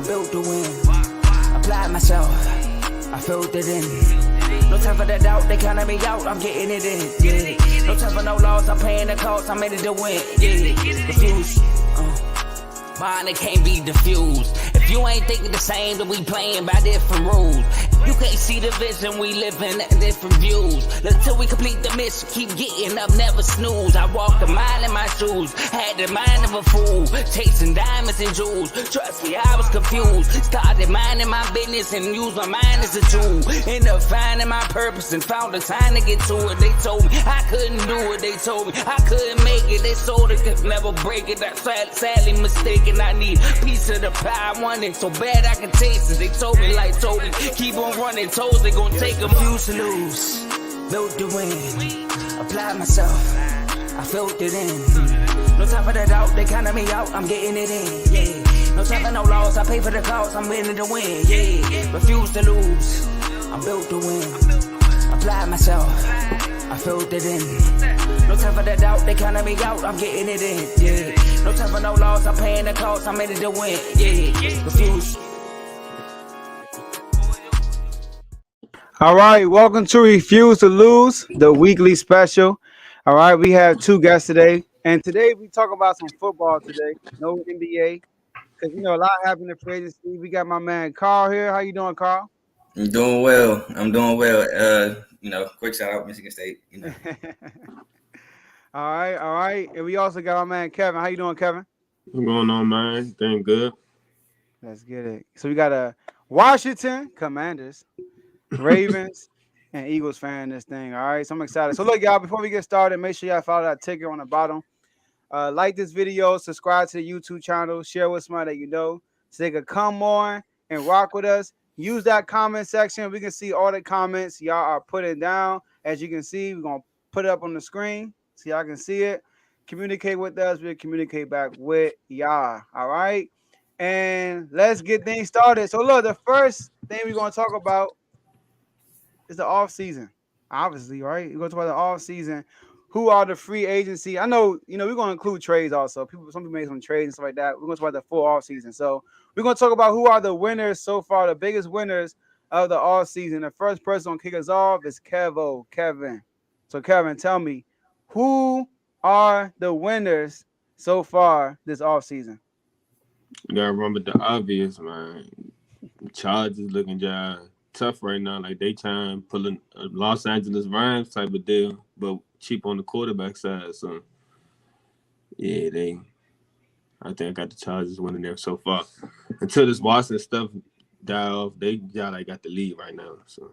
built to win. Applied myself, I filled it in. No time for the doubt, they counted me out, I'm getting it in. Yeah. No time for no loss, I'm paying the cost, I'm in it to win. Yeah. Refuse. Mine, it can't be diffused. If you ain't thinking the same, then we playing by different rules. You can't see the vision, we living at different views. Until we complete the mission, keep getting up, never snooze. I walked a mile in my shoes, had the mind of a fool, chasing diamonds and jewels. Trust me, I was confused. Started minding my business and used my mind as a tool. Ended up finding my purpose and found the time to get to it. They told me I couldn't do it, they told me I couldn't make it. They sold it, could never break it. That's sadly mistaken. I need a piece of the pie, I want it so bad I can taste it. They told me, like told me, keep on running, toes they gon' take them. Refuse to lose, built to win. Applied myself, I filled it in. No time for the doubt, they counted me out, I'm getting it in. Yeah. No time for no loss, I pay for the cost, I'm winning to win. Yeah. Refuse to lose, I'm built to win. Applied myself, I filled it in. No time for the doubt, they counted me out, I'm getting it in. Yeah. No time for no loss, I'm paying the cost, I'm in it to win. Yeah. Refuse. All right, welcome to Refuse to Lose, the weekly special. All right, we have two guests today, and today we talk about some football today. No NBA, because a lot happened in free agency. We got my man Carl here. How you doing, Carl? I'm doing well. Quick shout out Michigan State. All right, and we also got our man Kevin. How you doing, Kevin? What's going on, man? Doing good. Let's get it. So we got a Washington Commanders, Ravens, and Eagles fan in this thing. All right, so I'm excited. So look, y'all, before we get started, make sure y'all follow that ticker on the bottom. Like this video, subscribe to the YouTube channel, share with somebody that you know, so they can come on and rock with us. Use that comment section. We can see all the comments y'all are putting down. As you can see, we're going to put it up on the screen so y'all can see it. Communicate with us. We'll communicate back with y'all. All right? And let's get things started. So look, the first thing we're going to talk about is the offseason, obviously, right? We're going to talk about the offseason. Who are the free agency? I know, we're going to include trades also. Some people made some trades and stuff like that. We're going to talk about the full offseason. So we're going to talk about who are the winners so far, the biggest winners of the offseason. The first person to kick us off is Kevin. So, Kevin, tell me, who are the winners so far this offseason? You gotta remember the obvious, man. Chargers looking tough right now. Like they trying to pull a Los Angeles Rams type of deal, but cheap on the quarterback side. So yeah, I think I got the Chargers winning there so far. Until this Watson stuff die off, they got the lead right now. So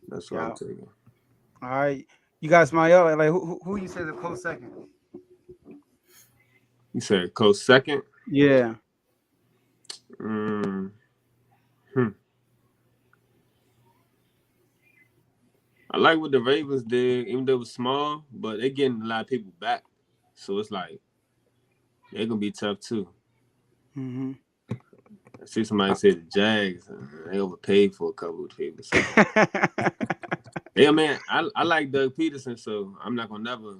that's what I'm taking. All right, you guys, my like who you say is a close second? You said close second? Yeah. I like what the Ravens did, even though it was small, but they're getting a lot of people back. So it's like they're gonna be tough too. Mm-hmm. I see somebody say the Jags, they overpaid for a couple of people. So. Yeah, man, I like Doug Peterson, so I'm not gonna never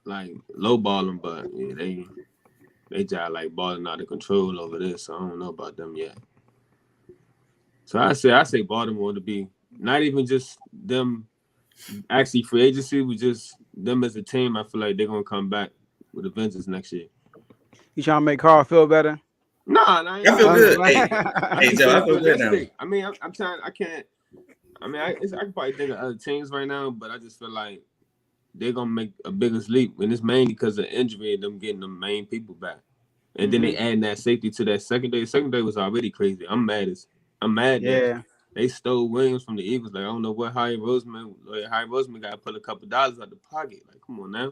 like lowball them, but yeah, they just like balling out of control over this. So I don't know about them yet. So I say Baltimore to be not even just them actually free agency, but just them as a team. I feel like they're gonna come back with a vengeance next year. You trying to make Carl feel better? Nah, I feel good. Hey, Joe, I feel good now. I mean, I'm trying. I can't. I mean, I can probably think of other teams right now, but I just feel like they're gonna make a bigger leap, and it's mainly because of injury and them getting the main people back, and then they adding that safety to that secondary. Secondary was already crazy. I'm mad that they stole Williams from the Eagles. Like I don't know what Harry Roseman got to put a couple dollars out the pocket. Like come on now,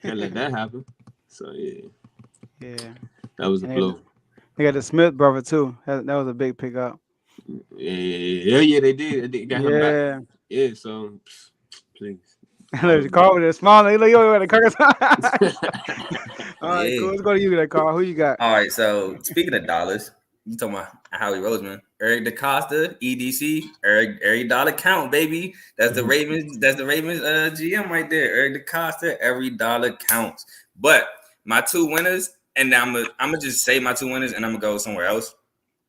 can't let that happen. So yeah, that was a blow. They got the Smith brother too. That was a big pickup. Yeah, they did. They got him back. Yeah, so please. Carl with a smile. Like, yo, the Carl. All right, cool. Let's go to you, Carl. Who you got? All right, so speaking of dollars, you talking about Howie Roseman, Eric DeCosta, EDC, every dollar count, baby. That's the Ravens. That's the Ravens GM right there. Eric DeCosta, every dollar counts. But my two winners, And I'm gonna just say my 2 winners, and I'm gonna go somewhere else.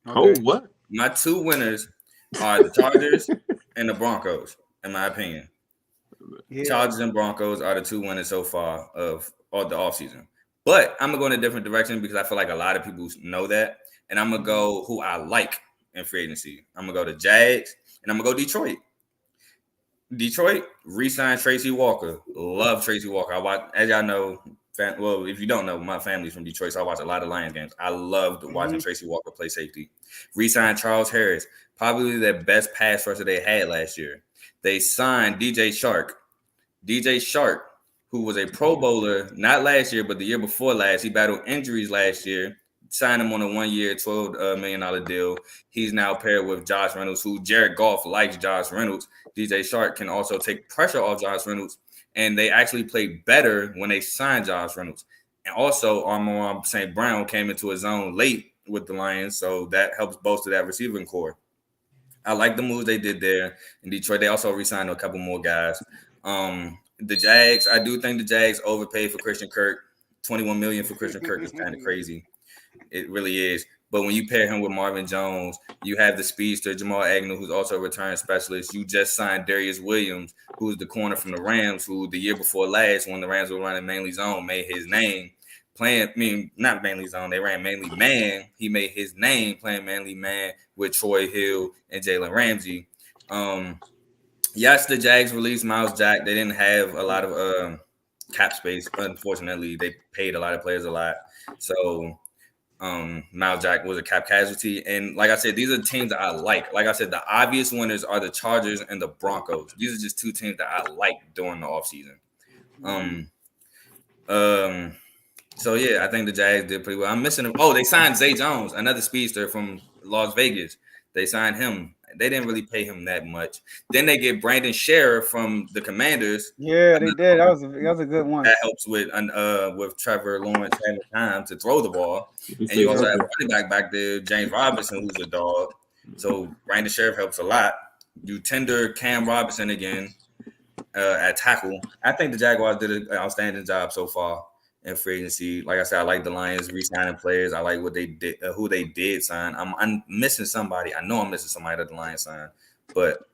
Oh, what? My 2 winners are the Chargers and the Broncos, in my opinion. Yeah. Chargers and Broncos are the 2 winners so far of the offseason. But I'm gonna go in a different direction because I feel like a lot of people know that, and I'm gonna go who I like in free agency. I'm gonna go to Jags, and I'm gonna go Detroit. Detroit re-signed Tracy Walker. Love Tracy Walker. I watch, as y'all know. Well, if you don't know, my family's from Detroit, so I watch a lot of Lions games. I loved watching Tracy Walker play safety. Re-signed Charles Harris, probably the best pass rusher they had last year. They signed DJ Shark. DJ Shark, who was a Pro Bowler, not last year, but the year before last. He battled injuries last year. Signed him on a 1-year, $12 million deal. He's now paired with Josh Reynolds, who Jared Goff likes Josh Reynolds. DJ Shark can also take pressure off Josh Reynolds. And they actually played better when they signed Josh Reynolds. And also, Amon St. Brown came into his own late with the Lions, so that helps bolster that receiving core. I like the moves they did there in Detroit. They also re-signed a couple more guys. The Jags, I do think the Jags overpaid for Christian Kirk. $21 million for Christian Kirk is kind of crazy. It really is. But when you pair him with Marvin Jones, you have the speedster Jamal Agnew, who's also a return specialist. You just signed Darius Williams, who's the corner from the Rams, who the year before last, when the Rams were running mainly zone, made his name not mainly zone. They ran mainly man. He made his name playing mainly man with Troy Hill and Jalen Ramsey. Yes, the Jags released Miles Jack. They didn't have a lot of cap space. Unfortunately, they paid a lot of players a lot. So Miles Jack was a cap casualty. And like I said, these are teams that I like. Like I said, the obvious winners are the Chargers and the Broncos. These are just 2 teams that I like during the offseason. So yeah, I think the Jags did pretty well. I'm missing them. Oh, they signed Zay Jones, another speedster from Las Vegas. They signed him. They didn't really pay him that much. Then they get Brandon Sheriff from the Commanders. Yeah, they did. That was a good one. That helps with Trevor Lawrence having time to throw the ball. And you also have running back there, James Robinson, who's a dog. So Brandon Sheriff helps a lot. You tender Cam Robinson again at tackle. I think the Jaguars did an outstanding job so far in free agency. Like I said, I like the Lions re-signing players. I like what they did, who they did sign. I'm missing somebody. I know I'm missing somebody that the Lions signed. But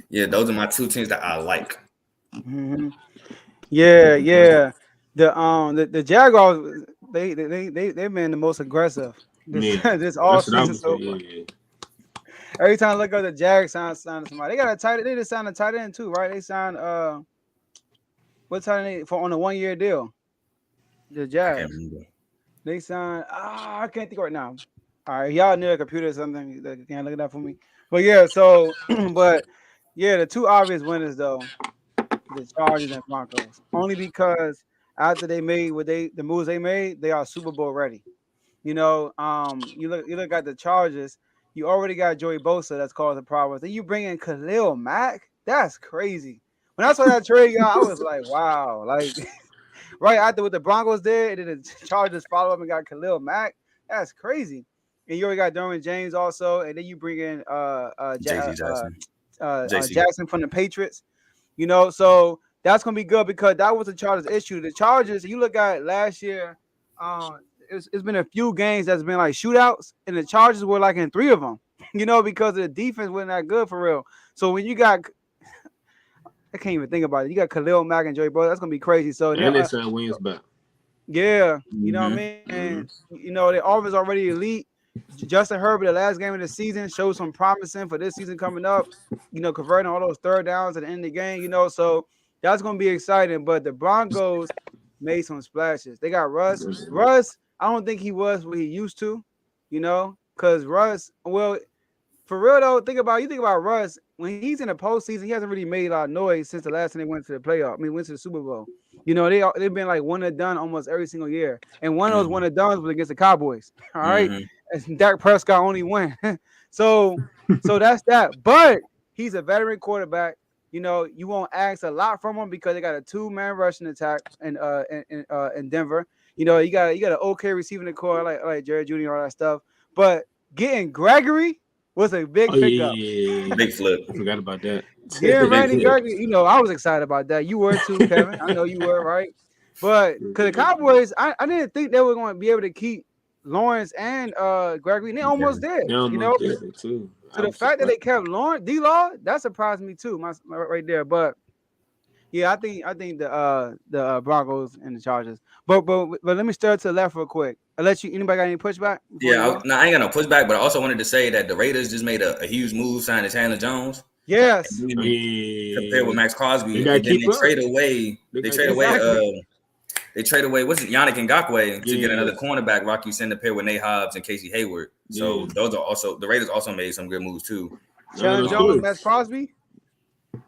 yeah, those are my 2 teams that I like. Mm-hmm. Yeah. The Jaguars, they've been the most aggressive this all season so far. Every time I look at the Jags sign somebody, they got a tight. They just signed a tight end too, right? They signed what tight end for on a 1-year deal? The Jags. They signed. I can't think right now. All right, y'all near a computer or something. Can't look it up for me. But yeah, so the 2 obvious winners though, the Chargers and Broncos. Only because after they made the moves they made, they are Super Bowl ready. You know, you look at the Chargers. You already got Joey Bosa that's causing problems. Then you bring in Khalil Mack. That's crazy. When I saw that trade, I was like, wow. Like right after what the Broncos did, and then the Chargers follow up and got Khalil Mack. That's crazy. And you already got Derwin James also, and then you bring in Jackson from the Patriots. You know, so that's gonna be good because that was the Chargers' issue. The Chargers, you look at last year, it's been a few games that's been like shootouts, and the Chargers were like in 3 of them. You know, because the defense wasn't that good for real. So when you got, I can't even think about it. You got Khalil Mack and Joey Bosa. That's gonna be crazy. So and they signed Williams back. Yeah, you know what I mean. And you know the offense already elite. Justin Herbert, the last game of the season, showed some promising for this season coming up. You know, converting all those 3rd downs at the end of the game. You know, so that's gonna be exciting. But the Broncos made some splashes. They got Russ. Russ, I don't think he was what he used to. You know, because Russ, well, for real though, think about Russ. When he's in the postseason, he hasn't really made a lot of noise since the last time they went to the playoff. I mean, went to the Super Bowl. You know, they've been like one and done almost every single year. And one of those one and done was against the Cowboys. All right. And Dak Prescott only win. so that's that. But he's a veteran quarterback. You know, you won't ask a lot from him because they got a 2-man rushing attack in Denver. You know, you got an okay receiving core like Jared Jr. all that stuff. But getting Gregory was a big pickup. Yeah. Big flip. I forgot about that. Yeah, Randy Gregory. You know, I was excited about that. You were too, Kevin. I know you were, right? But because the Cowboys, I didn't think they were going to be able to keep Lawrence and Gregory. They almost did. They almost did it too. So the fact that they kept Lawrence, D-Law, that surprised me too. My right there. But yeah, I think the Broncos and the Chargers. But let me stir to the left real quick. Anybody got any pushback? Yeah, I ain't got no pushback, but I also wanted to say that the Raiders just made a huge move signing Chandler Jones. Yes. Compared with Max Crosby, They and then keep up. They trade away. They trade away. What's it? Yannick Ngakoue to get another cornerback. Rocky Sin to pair with Nate Hobbs and Casey Hayward. So those are also the Raiders also made some good moves too. Chandler Jones and Max Crosby.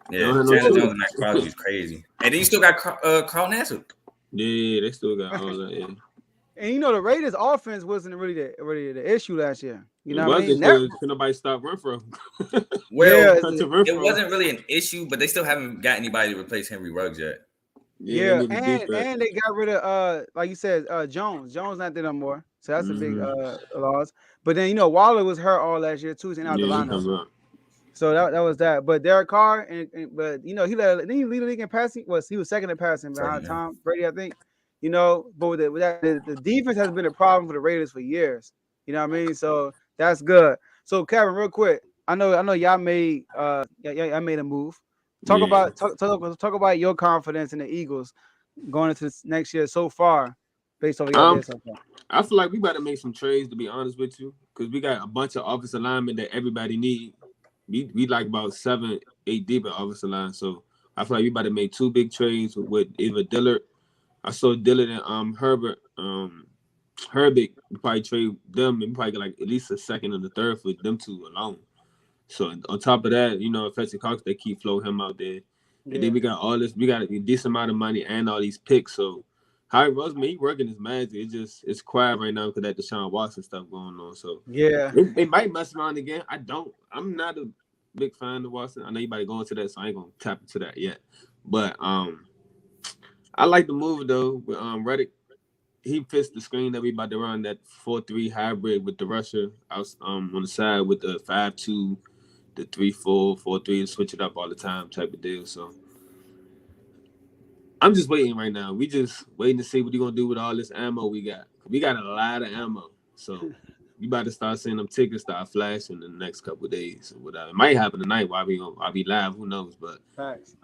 Yeah, Chandler Jones and Max Crosby is crazy. And then you still got Carl Nassib. Yeah, they still got all that. Yeah. And the Raiders' offense wasn't really the issue last year. You know what I mean? Can nobody stop run for him? Well, it wasn't really an issue, but they still haven't got anybody to replace Henry Ruggs yet. Yeah, and they got rid of like you said, Jones. Jones not there no more, so that's a big loss. But then Waller was hurt all last year too, and out the lineup. So that was that. But Derek Carr but he lead the league in passing. He was second in passing behind Tom Brady, I think. But with that, the defense has been a problem for the Raiders for years. You know what I mean? So that's good. So Kevin, real quick, I know y'all made y'all made a move. Talk about your confidence in the Eagles going into this next year so far, based on what y'all did so far. I feel like we better make some trades, to be honest with you, because we got a bunch of offensive linemen that everybody need. We like about 7-8 deep at offensive line, so I feel like we better make 2 big trades with either Dillard. I saw Dillard and Herbert. Herbert, we probably trade them and probably get like at least a second and a third for them 2 alone. So on top of that, Fletcher Cox, they keep floating him out there. Yeah. And then we got all this, we got a decent amount of money and all these picks. So Harry Roseman, he working his magic. It's quiet right now because that Deshaun Watson stuff going on. So yeah, they might mess around again. I'm not a big fan of Watson. I know you about to go into that, so I ain't gonna tap into that yet. But I like the move though with Reddick. He fits the screen that we about to run, that 4-3 hybrid with the rusher out on the side with the 5-2, the 3-4, 4-3, and switch it up all the time type of deal. So I'm just waiting right now. We just waiting to see what you're gonna do with all this ammo we got. We got a lot of ammo, so you about to start seeing them tickets start flashing in the next couple of days or whatever. It might happen tonight while I'll be live. Who knows? But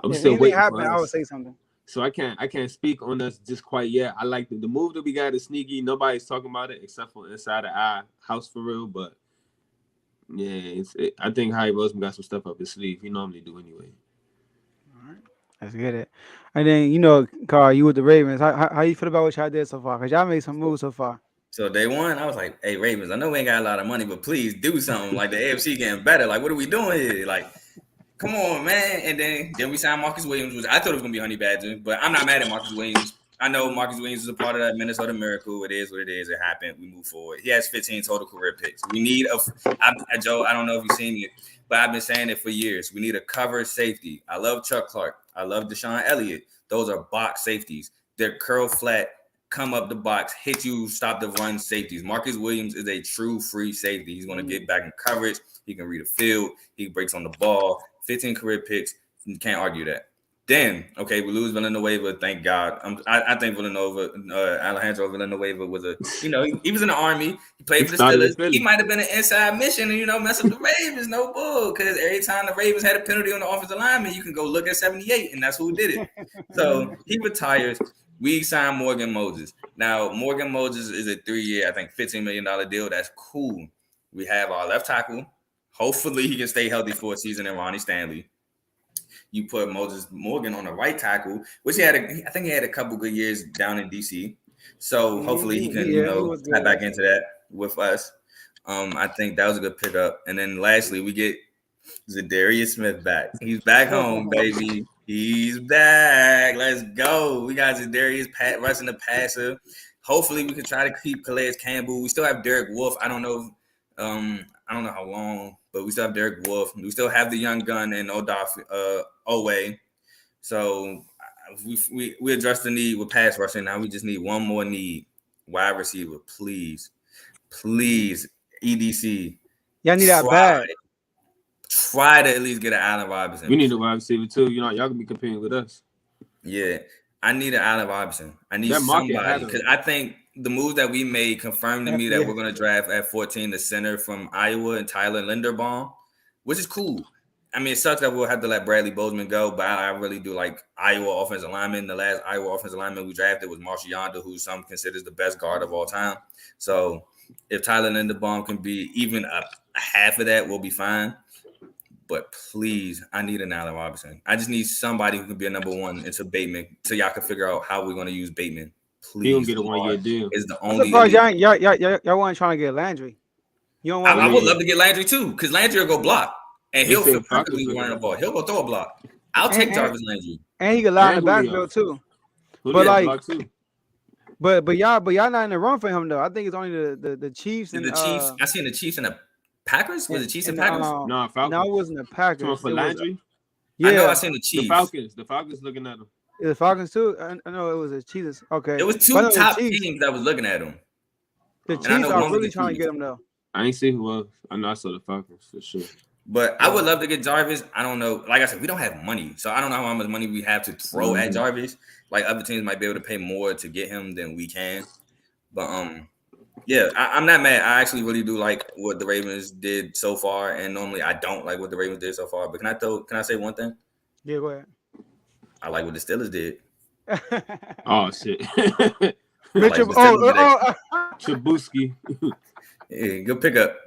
I'm still waiting. I would say something. So I can't speak on us just quite yet. I like the move that we got is sneaky. Nobody's talking about it except for inside of our house for real. But yeah, I think Harry Roseman got some stuff up his sleeve. He normally do anyway. All right, let's get it. And then Carl, you with the Ravens. How you feel about what y'all did so far? Because y'all made some moves so far. So day one, I was like, "Hey Ravens, I know we ain't got a lot of money, but please do something. Like the AFC getting better. Like what are we doing here? Like." Come on, man. And then we signed Marcus Williams, which I thought it was going to be Honey Badger, but I'm not mad at Marcus Williams. I know Marcus Williams is a part of that Minnesota miracle. It is what it is. It happened. We move forward. He has 15 total career picks. We need Joe, I don't know if you've seen it, but I've been saying it for years. We need a cover safety. I love Chuck Clark. I love Deshaun Elliott. Those are box safeties. They're curl flat, come up the box, hit you, stop the run safeties. Marcus Williams is a true free safety. He's going to get back in coverage. He can read a field. He breaks on the ball. 15 career picks. You can't argue that. Then, okay, we lose Villanueva. Thank God. I think Alejandro Villanueva was he was in the Army. He played for the Steelers. He might have been an inside mission and, mess up the Ravens. No bull. Because every time the Ravens had a penalty on the offensive lineman, you can go look at 78, and that's who did it. So he retires. We signed Morgan Moses. Now, Morgan Moses is a 3-year, I think, $15 million deal. That's cool. We have our left tackle. Hopefully he can stay healthy for a season in Ronnie Stanley. You put Moses Morgan on the right tackle, which I think he had a couple good years down in DC. So hopefully he can, tap back into that with us. I think that was a good pickup. And then lastly, we get Darius Smith back. He's back home, baby. He's back. Let's go. We got Darius rushing the passer. Hopefully we can try to keep Calais Campbell. We still have Derek Wolfe. I don't know how long, but we still have Derek Wolfe. We still have the young gun and Owe. So we addressed the need with pass rushing. Now we just need one more need. Wide receiver, please. EDC. Y'all need that bad. Try to at least get an Allen Robinson. We need a wide receiver too. Y'all can be competing with us. Yeah. I need an Allen Robinson. I need That market somebody had because him. I think the moves that we made confirmed to me that Yeah. we're going to draft at 14 the center from Iowa and Tyler Linderbaum, which is cool. I mean, it sucks that we'll have to let Bradley Bozeman go, but I really do like Iowa offensive lineman. The last Iowa offensive lineman we drafted was Marshall Yonder, who some considers the best guard of all time. So if Tyler Linderbaum can be even a half of that, we'll be fine. But please, I need an Allen Robinson. I just need somebody who can be a number one into Bateman so y'all can figure out how we're going to use Bateman. Please. He don't get a 1-year deal. Is the I'm only surprised y'all weren't trying to get Landry. You don't want I would love to get Landry too, because Landry will go block. And he'll They feel said Falcons perfectly looking running the at ball. He'll go throw a block. I'll take Jarvis Landry. and he can lie in the And Julio. backfield too. Who But did like- block too? But y'all not in the run for him though. I think it's only the Chiefs and The Chiefs. I seen the Chiefs and the Packers. Was it Chiefs and and, Packers? No, Falcons. No, it wasn't the Packers. Come on, for It was- Landry? yeah, I know I seen the The Chiefs. Falcons. The Falcons looking at him. the Falcons too. I know it was the Chiefs. Okay, It was two But I know the top Chiefs- teams that was looking at him. The And I Chiefs know are one was really the trying to Chiefs. get him though. I ain't see who was. I know I saw the Falcons for sure. But I would love to get Jarvis. I don't know. Like I said, we don't have money. So I don't know how much money we have to throw at Jarvis. Like other teams might be able to pay more to get him than we can. But yeah, I'm not mad. I actually really do like what the Ravens did so far. And normally I don't like what the Ravens did so far. But can I say one thing? Yeah, go ahead. I like what the Steelers did. Oh shit. Mitchell, what the Steelers Trubisky. Yeah, good pickup.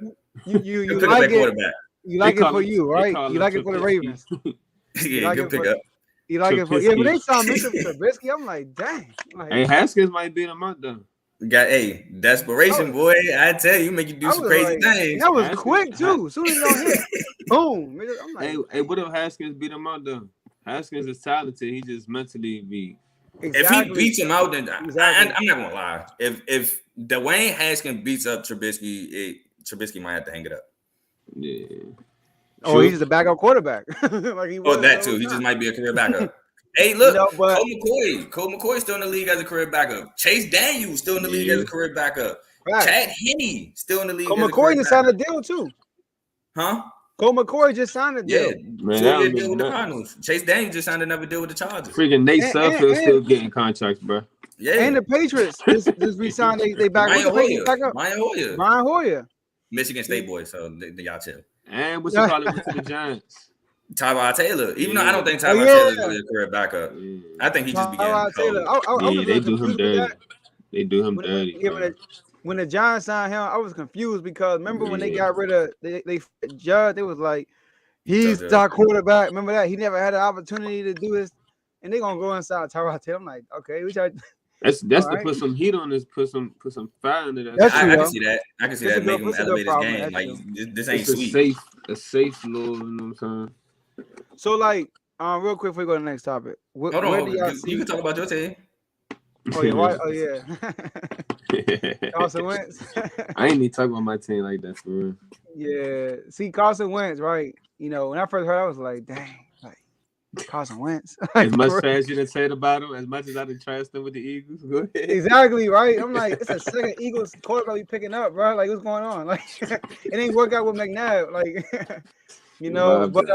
you Good pickup like at it? quarterback. You like They it call for him- you, they right? call You him like it for the Trubisky. Ravens. Yeah, like good it for- pickup. You like it for yeah. When they Trubisky. saw Mitchell Trubisky, I'm like, dang. Like, Hey, Haskins might beat him out though. Desperation, boy. I tell you, make you do I some was crazy like- things. that was Haskins- quick too. As soon as y'all hit, boom. I'm like, Hey, what if Haskins beat him out though? Haskins is talented. He just mentally be. exactly. If he beats him out, then Exactly. I'm not gonna lie. If Dwayne Haskins beats up Trubisky, Trubisky might have to hang it up. Yeah. Oh, he's the backup quarterback. Like he was Or that the too. whole He just time. might be a career backup. Hey, look, You know, but- Cole McCoy still in the league as a career backup. Chase Daniels still in the league as a career backup. Right. Chad Henne still in the league. Cole as a McCoy career just signed a backup. deal too. Huh? Cole McCoy just signed a Yeah, deal. Man, 2-year that deal with the was nuts. Cardinals. Chase Daniels just signed another deal with the Chargers. Freaking Nate And- Sudfeld and- still getting contracts, bro. Yeah, And the Patriots just re-signed they back. Ryan What's the Patriots Hoyer. back up? Ryan Hoyer. Ryan Hoyer. Michigan State boy, so y'all chill. And what you call it went to the Giants. Tyrod Taylor. Even though I don't think Oh, Tyrod yeah. Taylor's really a career backup. Yeah, I think he just began Tyrod Taylor. cold. I was yeah they really do him confused with dirty. that. They do him dirty. bro. When the Giants signed him, I was confused because remember when they Yeah. got rid of they Judd, they was like, he's Judd. our quarterback. Remember that? He never had an opportunity to do this. And they're gonna go inside Tyrod Taylor. I'm like, okay, we tried. That's All to right. put some heat on this, put some fire into that. That's I true, can though. see that. I can see It's that a make good- him it's a good elevate his problem, game. that's Like true. this ain't It's sweet. a safe little, you know what I'm So like, real quick before we go to the next topic. Hold Where on, do y'all you see? can talk about your team. Oh yeah, why? Oh yeah. saying? Carson Wentz. I ain't even talking about my team like that for real. Yeah. See, Carson Wentz, right? You know, when I first heard, I was like, dang, like Carson Wentz. As much trash you done said about him, as much as I done trashed him with the Eagles, go ahead. Exactly, right? I'm like, it's a second Eagles quarterback we picking up, bro. Like, what's going on? Like, it ain't work out with McNabb. Like, you know, but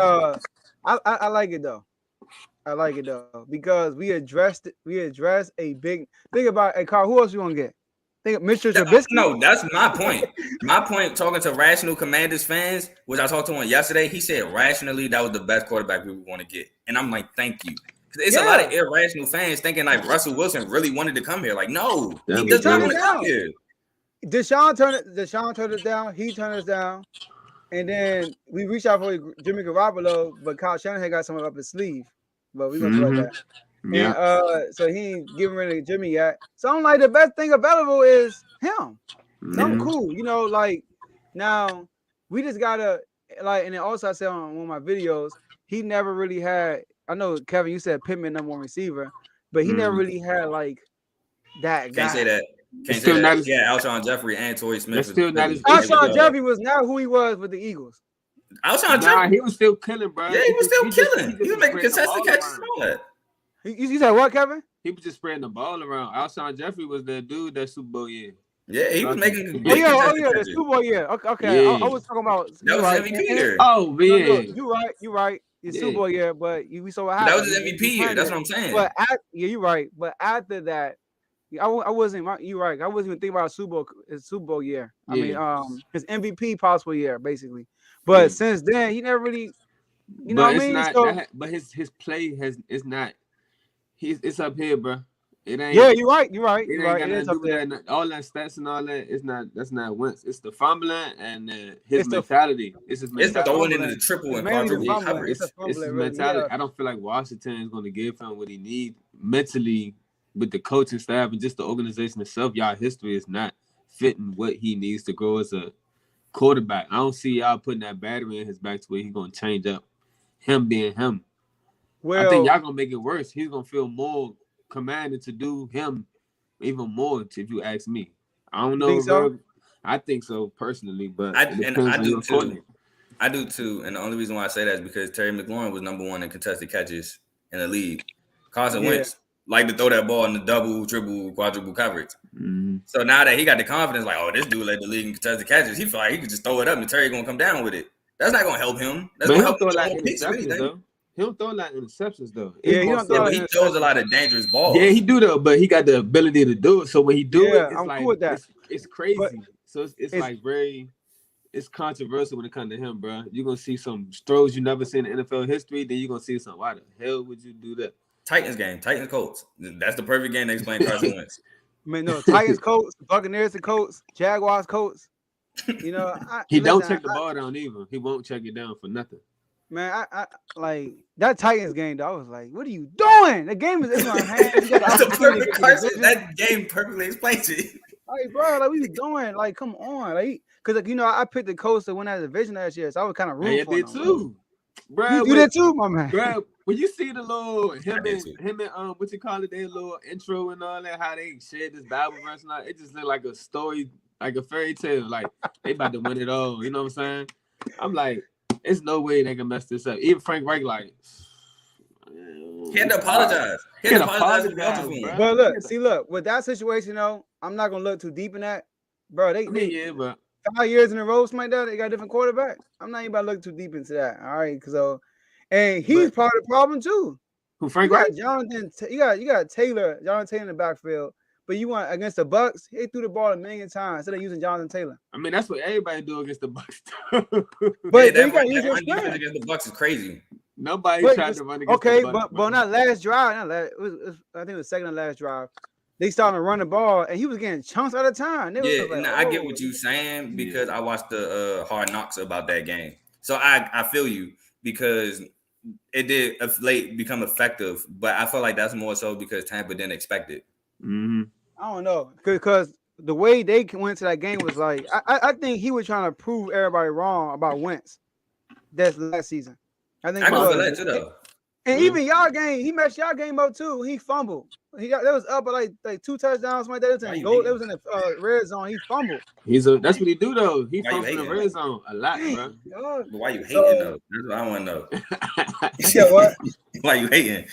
I like it though. I like it though because we addressed a big think about. Hey, Carl, who else you want to get? Think Mr. Trubisky. No, that's my point. My point, talking to Rational Commanders fans, which I talked to him yesterday, he said rationally that was the best quarterback we would want to get. And I'm like, thank you. Because it's a lot of irrational fans thinking like Russell Wilson really wanted to come here. Like, no, he does not want to come here. Deshaun turned it down. He turned us down. And then we reached out for Jimmy Garoppolo, but Kyle Shanahan got something up his sleeve. But we're gonna do that. Yeah. And so he ain't giving rid of Jimmy yet. So I'm like, the best thing available is him. Something cool, you know. Like now, we just gotta like. And then also I said on one of my videos, he never really had. I know Kevin, you said Pittman number one receiver, but he never really had like that guy. Can't say that. Can't Still say not that. as- Yeah, Alshon Jeffrey and Torrey Smith. That's still not as- Alshon Jeffrey was not who he was with the Eagles. Alshon Nah, Jeffrey. he was still killing, bro. Yeah, he was still killing. just He was making spreading the contested ball catches around. and all that. You said what, Kevin? He was just spreading the ball around. Alshon Jeffrey was that dude that Super Bowl year. Yeah, he was making Oh big yeah, contested the catches. Super Bowl, yeah. Okay. I Yeah. was talking about That was MVP there. Oh, No, man. you right. Super Bowl year, but we saw what That happened. was his MVP year. That's what I'm saying. But you're right. But after that, I wasn't. You're right. I wasn't even thinking about his Super Bowl year. I mean, his MVP possible year, basically. But since then, he never really. You know what I mean? But his play it's not. It's up here, bro. It ain't. Yeah, you're right. You're right. It You're ain't right. got nothing to do with that. All that stats and all that. It's not. That's not Wentz. It's the fumbling and his mentality. It's his mentality. It's throwing into the triple and quadruple coverage. It's his mentality. Yeah. I don't feel like Washington is going to give him what he needs mentally with the coaching staff and just the organization itself. Y'all history is not fitting what he needs to grow as a quarterback. I don't see y'all putting that battery in his back to where he's going to change up him being him. Well, I think y'all going to make it worse. He's going to feel more commanded to do him even more, if you ask me. I don't know. So? I think so personally, but I do too. I do too. And the only reason why I say that is because Terry McLaurin was number 1 in contested catches in the league. Carson Wentz like to throw that ball in the double, triple, quadruple coverage. Mm-hmm. So now that he got the confidence, like, oh, this dude led the league in contested catches, he feel like he could just throw it up and Terry gonna come down with it. That's not gonna help him. That's gonna help interceptions though. He don't throw a lot of interceptions though. He throws a lot of dangerous balls. Yeah, he do though, but he got the ability to do it. So when he do it, it's I'm cool with that. It's crazy. But so it's like it's controversial when it comes to him, bro. You're gonna see some throws you never seen in NFL history. Then you're gonna see some. Why the hell would you do that? Titans game, Titans Colts. That's the perfect game to explain Carson Wentz. Man, no, Titans Colts, Buccaneers and Colts, Jaguars Colts. You know, he don't check the ball down either. He won't check it down for nothing. Man, I like that Titans game. Though, I was like, "What are you doing?" The game is in my hands. That game perfectly explains it. Like, bro, like, what you doing? Like, come on, like, because like, you know, I picked the Colts to win that division last year, so I was kind of rooting for them. Too, bro. You did too, my man. Bro, when you see the little him and what you call it, their little intro and all that, how they shared this Bible verse and all, it just looked like a story, like a fairy tale. Like they about to win it all. You know what I'm saying? I'm like, there's no way they can mess this up. Even Frank Reich, like, he had to apologize. He had to apologize. But look, with that situation though, I'm not gonna look too deep in that, bro. But 5 years in a row, something like that, they got a different quarterback. I'm not even about to look too deep into that. All right, and he's part of the problem too. Who Frank Reich? Jonathan, you got Jonathan Taylor in the backfield. But you want against the Bucks, he threw the ball a million times instead of using Jonathan Taylor. I mean, that's what everybody do against the Bucks. But that defense against the Bucks is crazy. Nobody tried to run against the Bucks. But on that last drive, I think it was second to last drive. They started to run the ball, and he was getting chunks at a time. I get what you're saying because I watched the Hard Knocks about that game. So I feel you because it did late become effective, but I feel like that's more so because Tampa didn't expect it. Mm-hmm. I don't know because the way they went to that game was like I think he was trying to prove everybody wrong about Wentz. That's last season. I think. I can feel that too, though. And even y'all game, he messed y'all game up too. He fumbled. That was up by like 2 touchdowns. Like that was in goal. It was in the red zone. He fumbled. That's what he do though. He fumbled in the red zone a lot, bro. But why you hating though? That's what I want to know. Yeah, what? Why you hating?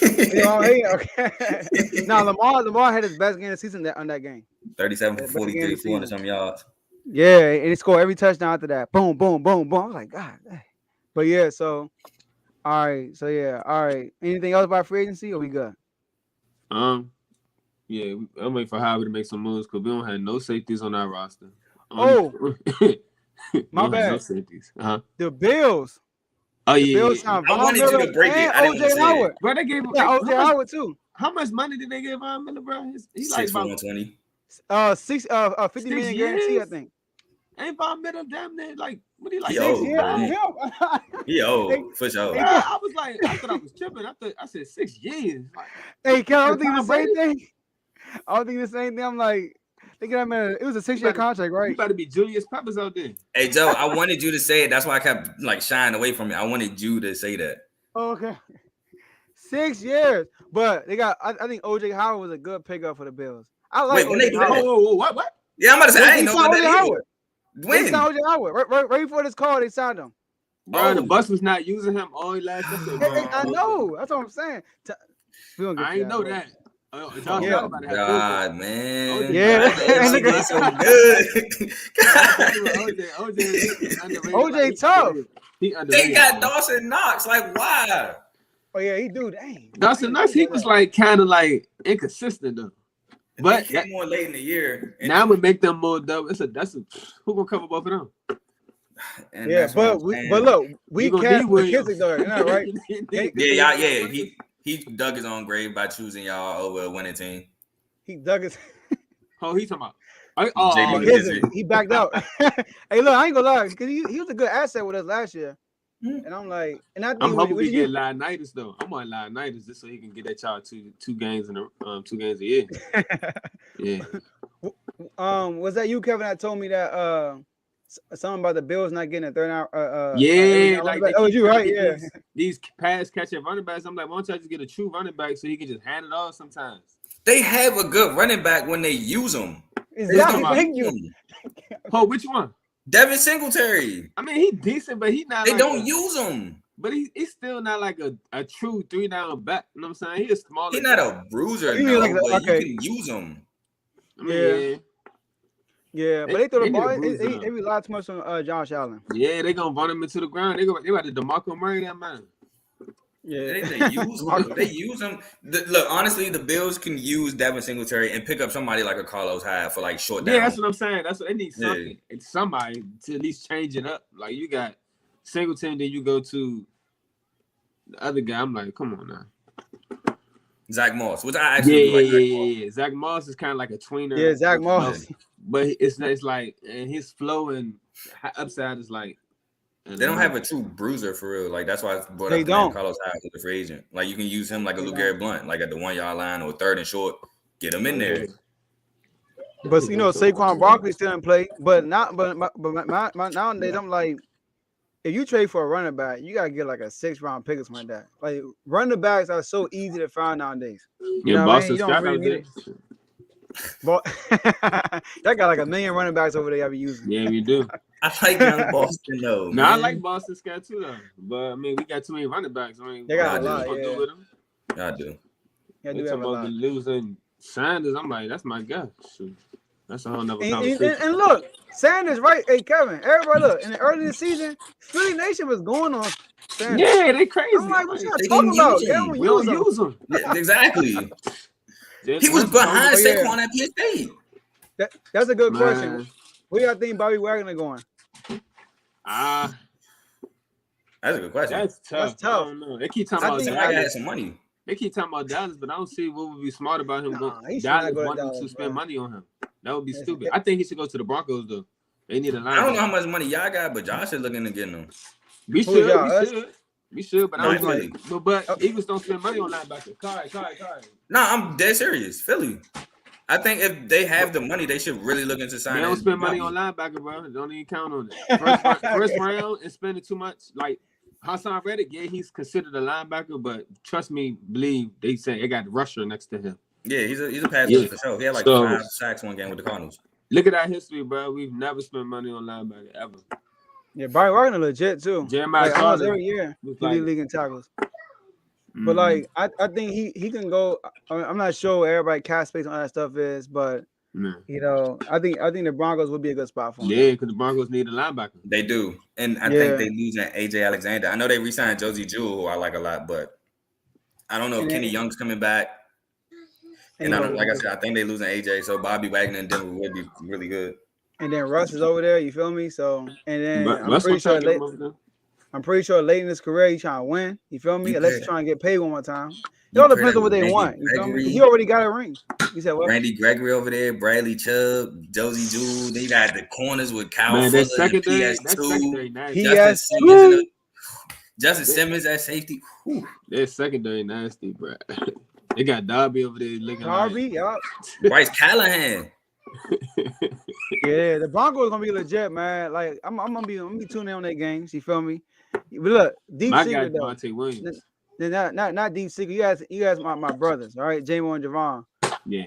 Okay. Now Lamar had his best game of the season on that game. 37 for 43, 400 some yards. Yeah, and he scored every touchdown after that. Boom, boom, boom, boom. I was like, God. But yeah, so all right. Anything else about free agency or we good? I'm waiting for Howard to make some moves because we don't have no safeties on our roster. My bad. No safeties. The Bills. Oh yeah. I wanted you to break it. I didn't want to say it. Bro, they gave him OJ Howard too. How much money did they give Von Miller, bro? He's like about 120. 50 million guarantee, I think. Ain't Von Miller damn near like what he like? He old, for sure. I was like, I thought I was tripping. I said 6 years. Like, hey, Ken, I don't think the same thing. I don't think the same thing. I'm like, it was a 6-year contract, right? You got to be Julius Peppers out there. Hey, Joe, I wanted you to say it. That's why I kept like shying away from it. I wanted you to say that. Okay. 6 years. But they got, I think OJ Howard was a good pickup for the Bills. I like OJ Howard. What? Yeah, I'm about to say, I ain't know about that either. They signed OJ Howard. Right before this call, they signed him. Bro, the Bucks was not using him all last season. I know. That's what I'm saying. I ain't know that. God, man. Yeah. So good. OJ OJ tough. He They got underrated. Dawson Knox. Like, why? Oh yeah, he do. Dang. Dawson Knox, he was like kind of like inconsistent though. But he came more late in the year. Now I'm gonna make them more double. That's a who gonna cover both of them? And Yeah, that's what I'm but saying. look, we You gonna kept need Williams. McKissick though, you know, right? He dug his own grave by choosing y'all over a winning team. He dug his. Oh, he talking about. JD McKissick, he backed out. Hey, look, I ain't gonna lie, because he was a good asset with us last year. And I'm like, and I think I'm hoping we get Leonidas though. I'm on Leonidas just so he can get that child two games a year. Yeah. Was that you, Kevin, that told me that something about the Bills not getting a third hour? Like that was you, right? Yeah. These pass catching running backs. I'm like, why don't I just get a true running back so he can just hand it off sometimes? They have a good running back when they use them. Exactly. Thank you. Oh, which one? Devin Singletary. I mean, he's decent, but he's not. They don't use him. But he's still not like a true 3-down back. You know what I'm saying? He's smaller. He's not a bruiser, but you can use him. I mean, yeah, but they throw the ball. They rely too much on Josh Allen. Yeah, they gonna run him into the ground. They got to DeMarco Murray that man. Yeah, they use him. Look, honestly, the Bills can use Devin Singletary and pick up somebody like a Carlos Hyde for like short down. Yeah, that's what I'm saying. That's what they need something. It's somebody to at least change it up. Like you got Singleton, then you go to the other guy. I'm like, come on now. Zack Moss, which I actually yeah. Zack Moss is kind of like a tweener. Yeah, Zack Moss. But it's like, and his flow and upside is like. They don't have a true bruiser for real. Like that's why I brought up Carlos Hyde as a free agent. Like you can use him like a LeGarrette Blunt, like at the 1 yard line or third and short. Get him in there. But you know, Saquon Barkley still in play. But nowadays I'm like, if you trade for a running back, you gotta get like a 6th round pick or something like that. Like running backs are so easy to find nowadays. You know what I mean? You don't really need it. But that got like a million running backs over there. I be using. Yeah, we do. I like young Boston though. No, I like Boston Scott too though. But I mean, we got too many running backs. I mean, they got a lot. I do. Yeah, do have a lot. Losing Sanders, I'm like, that's my guy. Shoot. That's a whole nother conversation. And look, Sanders, right? Hey, Kevin, everybody look. In the early season, Philly Nation was going on Sanders. Yeah, they crazy. I'm like, what y'all talking about? We don't use them. Yeah, exactly. He was behind Saquon at Penn State. That's a good question. Where y'all think Bobby Wagner going? That's a good question. That's tough. I don't know. They keep talking about Dallas. Had some money. They keep talking about Dallas, but I don't see what would be smart about him. Dallas wanting to spend money on him. That would be stupid. I think he should go to the Broncos though. They need a line. I don't know how much money y'all got, but Josh is looking to get them. We should, but I don't think. But Eagles don't spend money on linebacker. Kai. Nah, I'm dead serious. Philly. I think if they have the money, they should really look into signing. They don't spend money on linebacker, bro. Don't even count on it. First round and spending too much. Like Hassan Reddick, yeah, he's considered a linebacker, but trust me, believe they say they got Rusher next to him. Yeah, he's a pass rusher for sure. He had like 5 sacks one game with the Cardinals. Look at our history, bro. We've never spent money on linebacker ever. Yeah, Bobby Wagner legit too. Jeremiah Carter every year he league in tackles. But like I think he can go. I'm not sure where everybody cap space on that stuff is, but you know, I think the Broncos would be a good spot for him. Yeah, because the Broncos need a linebacker. They do, and I think they losing AJ Alexander. I know they re-signed Josie Jewell, who I like a lot, but I don't know if Kenny Young's coming back. And like I said, I think they losing AJ, so Bobby Wagner and Denver would be really good. And then Russ is over there, you feel me? So and then I'm pretty sure late in his career he's trying to win. You feel me? Unless he's trying to get paid one more time. It all depends on what they want. You feel me? He already got a ring. He said what? Randy Gregory over there, Bradley Chubb, Josie Jewell. They got the corners with Kyle Fuller, PS2. Justin Simmons at safety. Their secondary nasty, bro. They got Darby over there looking Bryce Callahan. Yeah, the Broncos gonna be legit, man. Like I'm gonna be tuning in on their games. You feel me? But look, deep secret though. Williams. Not deep secret. You guys, my brothers, all right, J-Mo and Javon. Yeah.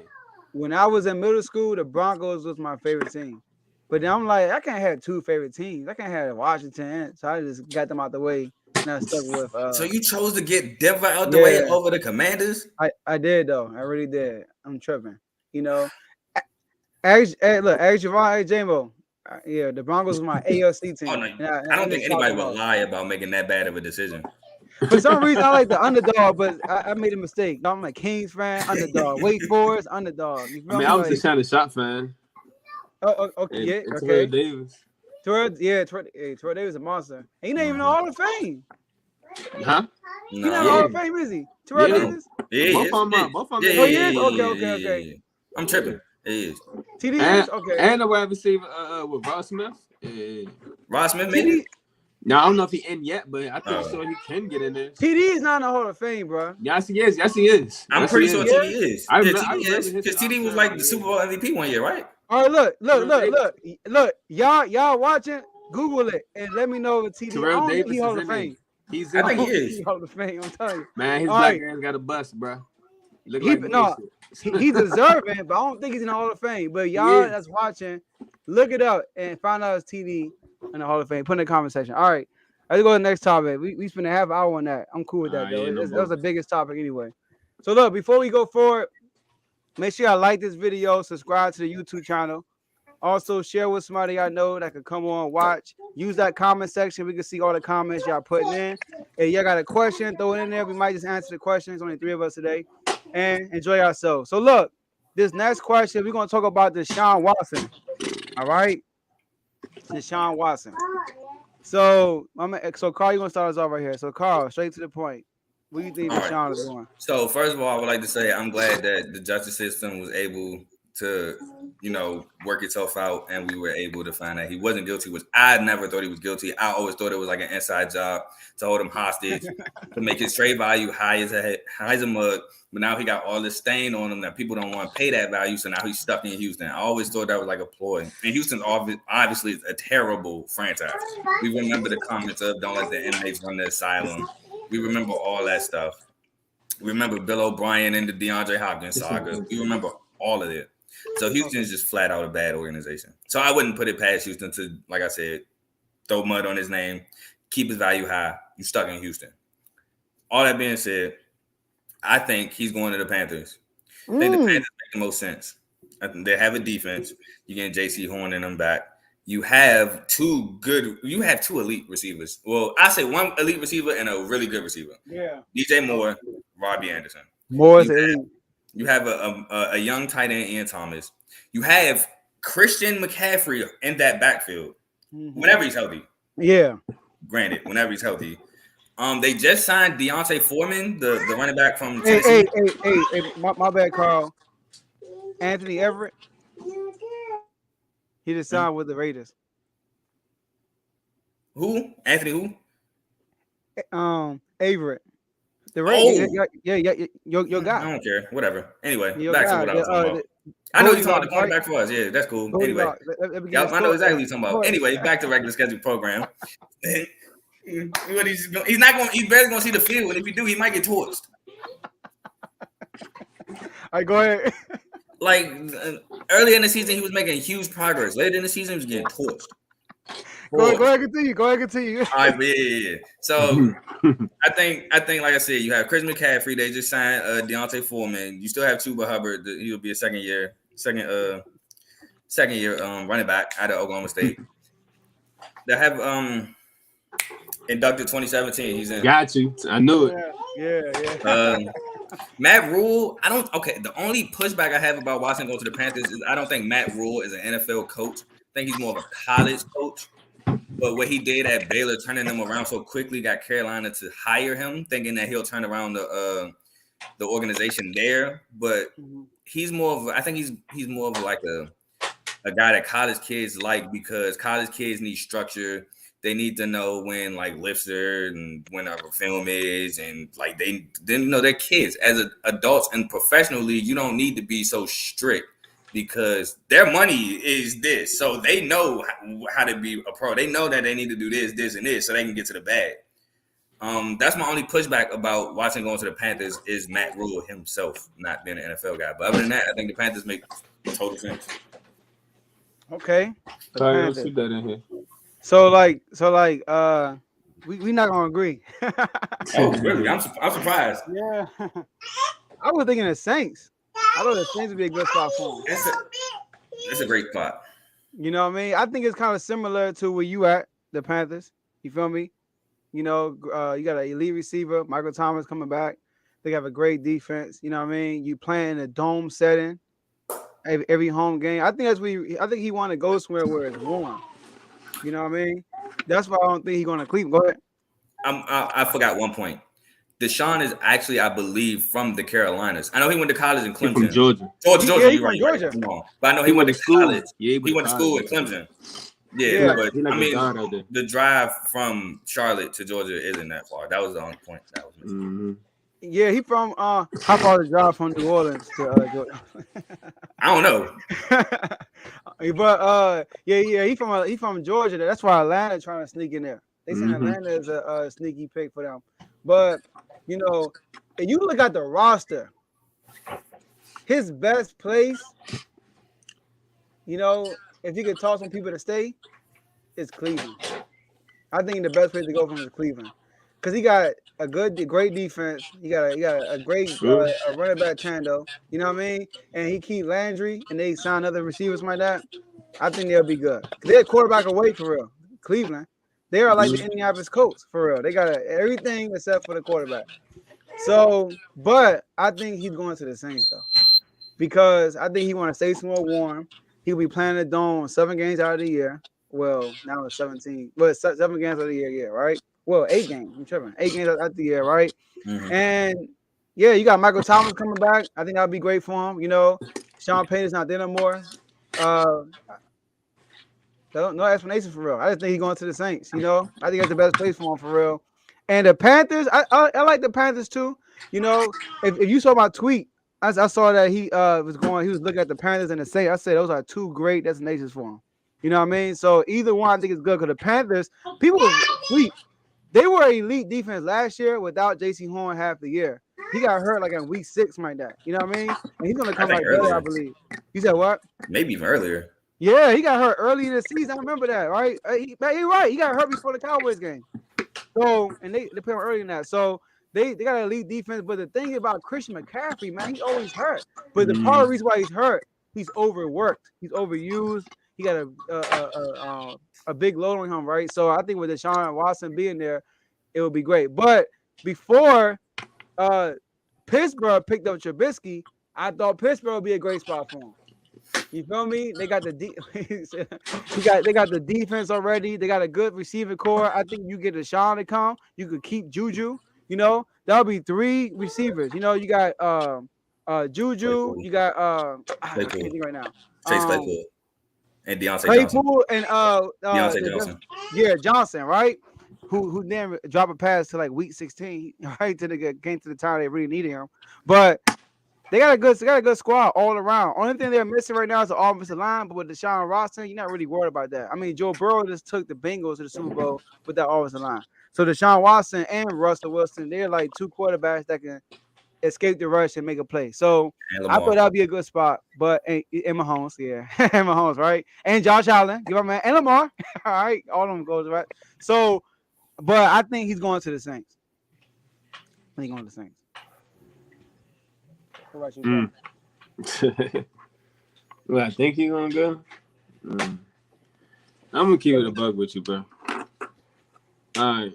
When I was in middle school, the Broncos was my favorite team. But then I'm like, I can't have 2 favorite teams. I can't have Washington, so I just got them out the way. Not stuck with. So you chose to get Denver out the way over the Commanders? I did though. I really did. I'm tripping. You know, ask Javon, hey J-Mo, Yeah, the Broncos was my AFC team. Oh, no. And I don't think just anybody talked would about lie about making that bad of a decision. For some reason, I like the underdog, but I made a mistake. I'm a Kings fan, underdog. Wake Forest, underdog. You feel I mean, me? I was Like, a Shannon Sharp fan. okay, yeah, And okay. Terrell Davis. Terrell Davis is a monster. He not even in the Hall of Fame. Huh? He not in the No. Hall of Fame, is he? Terrell Yeah. Davis? Yeah, Both of them. Oh, he is? Okay. I'm tripping. He is. TD And, is? Okay. and the wide receiver with Ross Smith. Ross Smith made TD, it? Now, I don't know if he in yet, but I think so he can get in there. TD is not in the Hall of Fame, bro. Yes, he is. I'm pretty sure TD is. I Yeah, remember TD is. his Because TD was like the Super Bowl MVP one year, right? All right, look. Y'all watching? Google it and let me know if TD. Terrell I don't think Davis he is Hall of in there. Fame. He's I in think there. he is. He Hall of Fame. I'm telling you. Man, his All black right. ass got a bust, bro. Look He- like no, bullshit. He's deserving, but I don't think he's in the Hall of Fame. But y'all that's watching, look it up and find out it's TD in the Hall of Fame. Put in the comment section. All right, let's go to the next topic. We spent a half hour on that. I'm cool with that though. Yeah, no That was the biggest topic anyway. So look, before we go forward, make sure y'all like this video, subscribe to the YouTube channel. Also, share with somebody I know that could come on watch. Use that comment section. We can see all the comments y'all putting in. If y'all got a question, throw it in there. We might just answer the questions. Only 3 of us today. And enjoy ourselves. So, look, this next question, we're going to talk about Deshaun Watson. All right? Deshaun Watson. So, Carl, you're going to start us off right here. So, Carl, straight to the point. What do you think Deshaun is doing? So, first of all, I would like to say I'm glad that the justice system was able to, work itself out, and we were able to find that he wasn't guilty, which I never thought he was guilty. I always thought it was like an inside job to hold him hostage, to make his trade value high as a mug. But now he got all this stain on him that people don't want to pay that value, so now he's stuck in Houston. I always thought that was like a ploy. And Houston's obviously a terrible franchise. We remember the comments of don't let the inmates run the asylum. We remember all that stuff. We remember Bill O'Brien and the DeAndre Hopkins saga. We remember all of it. So Houston is just flat out a bad organization. So I wouldn't put it past Houston to, like I said, throw mud on his name, keep his value high. You stuck in Houston. All that being said, I think he's going to the Panthers. I think the Panthers make the most sense. I think they have a defense. You get JC Horn and them back. You have two elite receivers. Well, I say one elite receiver and a really good receiver. Yeah. DJ Moore, Robbie Anderson. You have a young tight end, Ian Thomas. You have Christian McCaffrey in that backfield whenever he's healthy. Yeah. Granted, whenever he's healthy. They just signed Deontay Foreman, the running back from Tennessee. Hey, my bad, Carl. Anthony Everett. He just signed with the Raiders. Who? Anthony who? Everett. The Raiders. Yeah, your guy. I don't care. Whatever. Anyway, Your back guy, to what I was talking about. I know he's talking about the cornerback for us. Yeah, that's cool. Anyway, I know exactly what you're talking about. Anyway, back to regular schedule program. He's barely gonna see the field, and if he do, he might get torched. All right, go ahead. Like early in the season, he was making huge progress. Later in the season, he was getting torched. Go ahead, continue. All right, yeah. So I think, like I said, you have Chris McCaffrey. They just signed Deontay Foreman. You still have Chuba Hubbard. He'll be a second year running back out of Oklahoma State. They have inducted 2017. He's in. Got you. I knew it. Yeah. Matt Rule. The only pushback I have about Watson going to the Panthers is I don't think Matt Rule is an NFL coach. I think he's more of a college coach. But what he did at Baylor, turning them around so quickly, got Carolina to hire him, thinking that he'll turn around the organization there. But he's more of he's more of like a guy that college kids like, because college kids need structure. They need to know when like lifts are and when our film is, and like they're kids. As adults in professional league, you don't need to be so strict, because their money is this. So they know how to be a pro. They know that they need to do this, this, and this so they can get to the bag. That's my only pushback about Watson going to the Panthers is Matt Rule himself not being an NFL guy. But other than that, I think the Panthers make total sense. Okay. Sorry, let's put that in here. So we not gonna agree. Oh, really? I'm surprised. Yeah. I was thinking the Saints. I thought the Saints would be a good spot for him. It's a great spot. You know what I mean? I think it's kind of similar to where you at, the Panthers. You feel me? You know, you got an elite receiver, Michael Thomas coming back. They have a great defense. You know what I mean? You playing in a dome setting every home game. I think I think he want to go somewhere where it's warm. You know what I mean? That's why I don't think he's going to Cleveland. Go ahead. I forgot one point. Deshaun is actually, I believe, from the Carolinas. I know he went to college in Clemson. From Georgia. Georgia. Yeah, he's You're from right. Georgia. But I know he went to college. Yeah, he went to school at Clemson. Yeah, but he like I a god out mean, there. the drive from Charlotte to Georgia isn't that far. That was the only point that was missing. Mm-hmm. Yeah, he from how far the drive from New Orleans to Georgia? I don't know. But yeah, he from Georgia. That's why Atlanta trying to sneak in there. They say Atlanta is a sneaky pick for them. But you know, if you look at the roster, his best place, you know, if you could toss some people to stay, is Cleveland. I think the best place to go from is Cleveland, because he got a great defense. He got a great a running back tando. You know what I mean? And he keep Landry, and they sign other receivers like that. I think they'll be good. They're quarterback away for real. Cleveland, they are like the Indianapolis Colts for real. They got everything except for the quarterback. So, but I think he's going to the Saints though, because I think he want to stay somewhere warm. He'll be playing the dome 7 games out of the year. Well, now it's 17. Well, it's 7 games out of the year, yeah, right? Well, 8 games. I'm tripping. 8 games out of the year, right? Mm-hmm. And yeah, you got Michael Thomas coming back. I think that'll be great for him. You know, Sean Payton's not there no more. No explanation for real. I just think he's going to the Saints. You know, I think that's the best place for him for real. And the Panthers, I like the Panthers too. You know, if you saw my tweet, I saw that he was looking at the Panthers and the Saints. I said those are 2 great destinations for him. You know what I mean? So either one I think is good because the Panthers, people sleep. They were elite defense last year without J.C. Horn half the year. He got hurt like in week 6 like that. You know what I mean? And he's gonna come back better, I believe. You said what? Maybe even earlier. Yeah, he got hurt early in the season. I remember that, right? You're right. He got hurt before the Cowboys game. So, and they put him early in that. So they got an elite defense. But the thing about Christian McCaffrey, man, he's always hurt. But the part of the reason why he's hurt, he's overworked. He's overused. He got a big load on him, right? So I think with Deshaun Watson being there, it would be great. But before Pittsburgh picked up Trubisky, I thought Pittsburgh would be a great spot for him. You feel me? They got the they got the defense already. They got a good receiving core. I think you get Deshaun to come. You could keep Juju. You know, that'll be 3 receivers. You know, you got Juju. You got I can't think right now. Chase Claypool and Deontay Claypool Johnson. And Deontay Johnson. Yeah, Johnson, right? Who then drop a pass to like week 16, right? To the came to the time they really needed him. But they got a good squad all around. Only thing they're missing right now is the offensive line. But with Deshaun Watson, you're not really worried about that. I mean, Joe Burrow just took the Bengals to the Super Bowl with that offensive line. So Deshaun Watson and Russell Wilson, they're like 2 quarterbacks that can escape the rush and make a play. So I thought that'd be a good spot. But and Mahomes, yeah, and Mahomes, right? And Josh Allen, give him man, and Lamar, all right, all of them goes right. So, but I think he's going to the Saints. I think he's going to the Saints. What about you? Well, I think he's gonna go. I'm gonna keep it a bug with you, bro. All right.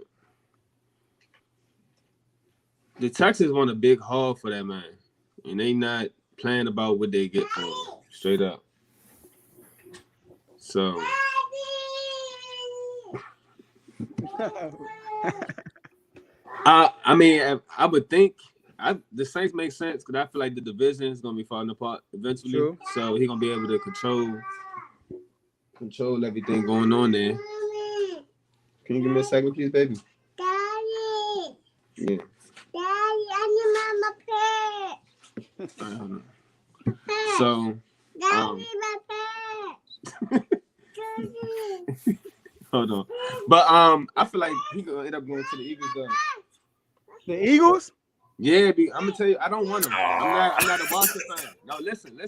The Texans want a big haul for that man, and they not playing about what they get for him, straight up. So, I mean, I would think the Saints make sense because I feel like the division is gonna be falling apart eventually. True. So he's gonna be able to control everything going on there. Can you give me a second, please, baby? Daddy. Yeah. Daddy, I need my pet. All right, hold on. So, Daddy, my pet. hold on. But I feel like he gonna end up going to the Eagles though. The Eagles? Yeah, I'm gonna tell you, I don't want him. I'm not a Boston fan. No, listen.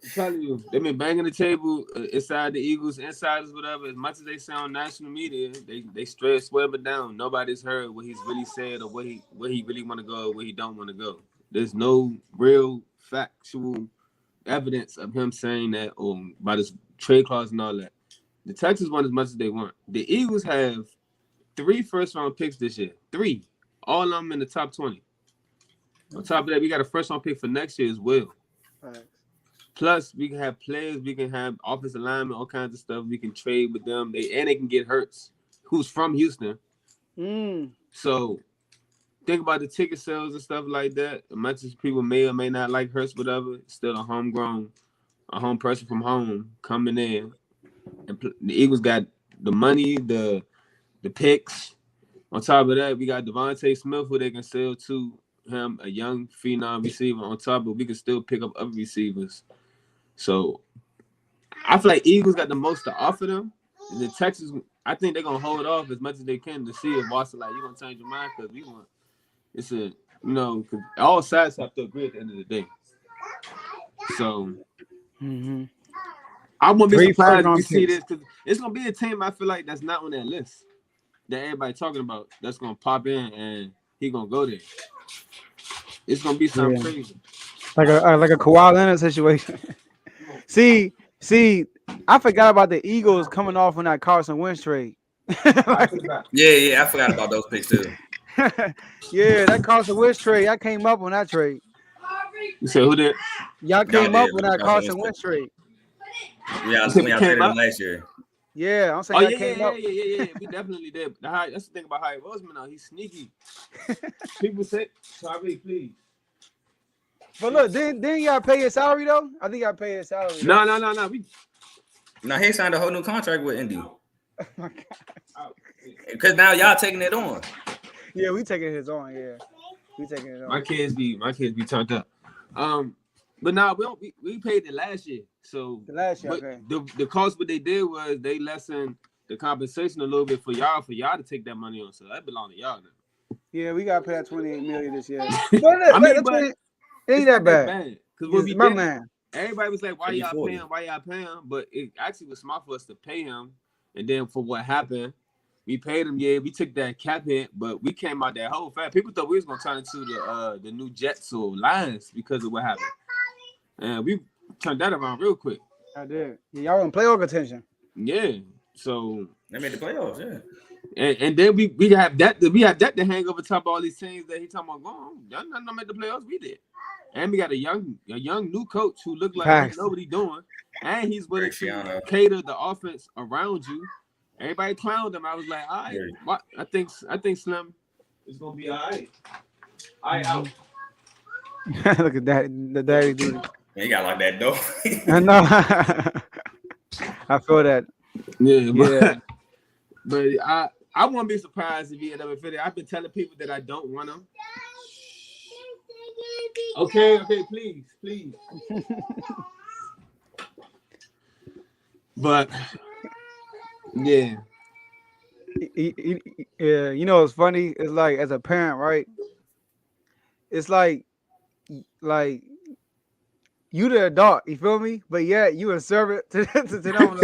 I'm telling you, they've been banging the table inside the Eagles, insiders, whatever. As much as they say on national media, they straight swear it down. Nobody's heard what he's really said or where he really want to go or where he don't want to go. There's no real factual evidence of him saying that about his trade clause and all that. The Texans want as much as they want. The Eagles have 3 first-round picks this year. 3. All of them in the top 20. On top of that, we got a first-round pick for next year as well. Right. Plus, we can have players. We can have offensive linemen, all kinds of stuff. We can trade with them. They can get Hurts, who's from Houston. So think about the ticket sales and stuff like that. As much as people may or may not like Hurts, whatever, still a home person from home coming in. And the Eagles got the money, the picks. On top of that, we got Devontae Smith, who they can sell to him, a young phenom receiver. On top of it, we can still pick up other receivers. So I feel like Eagles got the most to offer them. And the Texans, I think they're gonna hold off as much as they can to see if Watson like, you're gonna change your mind, because it's a, cause all sides have to agree at the end of the day. So I won't be surprised if we see this, because it's gonna be a team I feel like that's not on that list that everybody talking about that's gonna pop in and he gonna go there. It's gonna be something crazy, like a Kawhi Leonard situation. See, I forgot about the Eagles coming off on that Carson Wentz trade. Yeah, I forgot about those picks too. Yeah, that Carson Wentz trade. I came up on that trade. You said who did? Y'all came up on that Carson Wentz trade. Yeah, I think I traded him last year. Yeah, I'm saying came up. Yeah. We definitely did. That's the thing about Harry Roseman. He's sneaky. People say, "Sorry, please." But look, didn't y'all pay his salary though? I think y'all paid his salary. No. Now he signed a whole new contract with Indy. Oh my God. Because now y'all taking it on. Yeah, we taking his on. Yeah, we taking it on. My kids be turned up. But now we paid it last year. So the last year, okay. The cost what they did was they lessened the compensation a little bit for y'all to take that money on. So that belong to y'all now. Yeah, we gotta pay that $28 million this year. But it ain't that bad. Because when we my did, man. Everybody was like, why y'all paying? But it actually was smart for us to pay him. And then for what happened, we paid him. Yeah, we took that cap hit, but we came out that whole fast. People thought we was gonna turn into the new Jets or Lions because of what happened. And we turned that around real quick. I did. Yeah, y'all in playoff contention. Yeah. So they made the playoffs, yeah. And then we have that to hang over top of all these teams that he talking about going. Y'all not made the playoffs, we did. And we got a young new coach who looked like he know what he's doing. And he's willing to cater the offense around you. Everybody clowned him. I was like, all right, I think Slim is gonna be all right. All right, out. Look at that, the daddy dude. He got like that though. I know. I feel that. Yeah. But I won't be surprised if he end up in Philly. I've been telling people that I don't want him. Okay, please. But yeah. Yeah, it's funny. It's like as a parent, right? It's like you the adult, you feel me? But yeah, you a servant to them.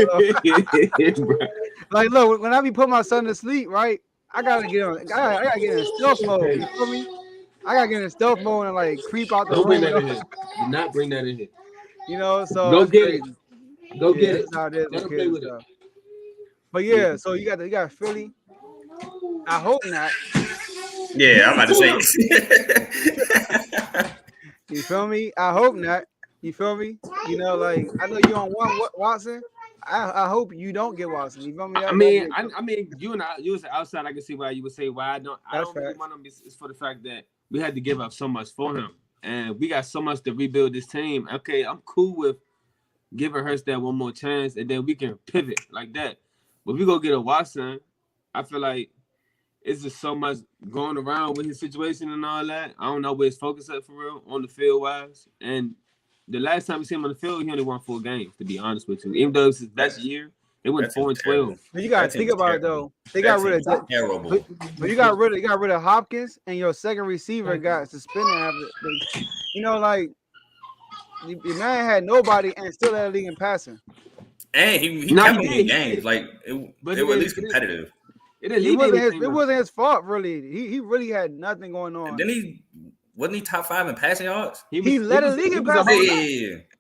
Like, look, when I be putting my son to sleep, right? I gotta get in stealth mode. You feel me? I gotta get in stealth mode and like creep out the room. Bring that in here. Do not bring that in here. So go get it. Go get it. That's how it is. Let him play with it. But yeah, so you got Philly. I hope not. Yeah, I'm about to say. You feel me? I hope not. You feel me? Like I know you don't want Watson. I hope you don't get Watson. You feel me? I mean, you was outside. I can see why you would say why I don't really want him. It's for the fact that we had to give up so much for him, and we got so much to rebuild this team. Okay, I'm cool with giving Hurts that one more chance, and then we can pivot like that. But if we go get a Watson, I feel like it's just so much going around with his situation and all that. I don't know where his focus at for real on the field wise. And the last time we see him on the field, he only won 4 games, to be honest with you. Even though it's his best year, it went 4-12. But you gotta think about it though. They got rid of terrible. But you got rid of Hopkins, and your second receiver got suspended after. Like the man had nobody and still led the league in passing. And he kept them in games. Like they were at least competitive. It wasn't his fault, really. He really had nothing going on. And then he Wasn't he top 5 in passing yards? He led the league in was a passing. whole lot.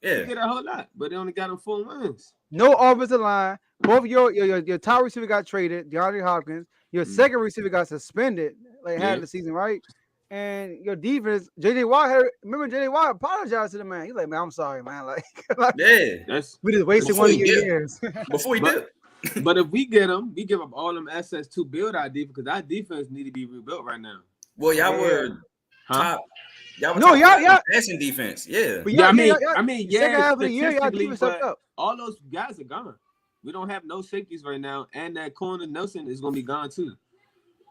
Yeah. He did a whole lot, but they only got him 4 wins. No offensive line. Both your top receiver got traded, DeAndre Hopkins. Your second receiver got suspended like half the season, right? And your defense, JJ Watt remember JJ Watt apologized to the man. He's like, man, I'm sorry, man. Like we just wasted one of your years. Before he did. But if we get him, we give up all them assets to build our defense because our defense need to be rebuilt right now. Well, y'all were top. Y'all were passing defense. Yeah. But yeah, second half of the year, y'all defense stepped up. All those guys are gone. We don't have no safeties right now, and that corner Nelson is gonna be gone too.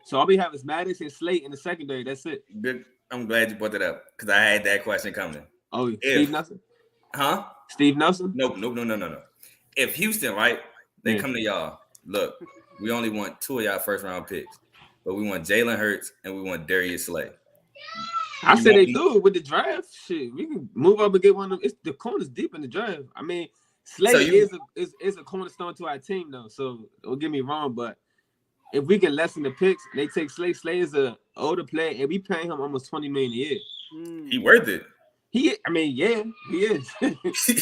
So all we have is Maddox and Slate in the secondary. That's it. Good. I'm glad you brought that up because I had that question coming. Oh, Steve Nelson? Huh? Steve Nelson? Nope. No. If Houston, right, they come to y'all. Look, we only want 2 of y'all first round picks, but we want Jalen Hurts and we want Darius Slay. I said they do it with the draft. Shit, we can move up and get one of them. It's the corners deep in the draft. I mean, Slay is a cornerstone to our team though. So don't get me wrong, but if we can lessen the picks, they take Slay. Slay is an older player, and we paying him almost $20 million a year. He worth it. He is.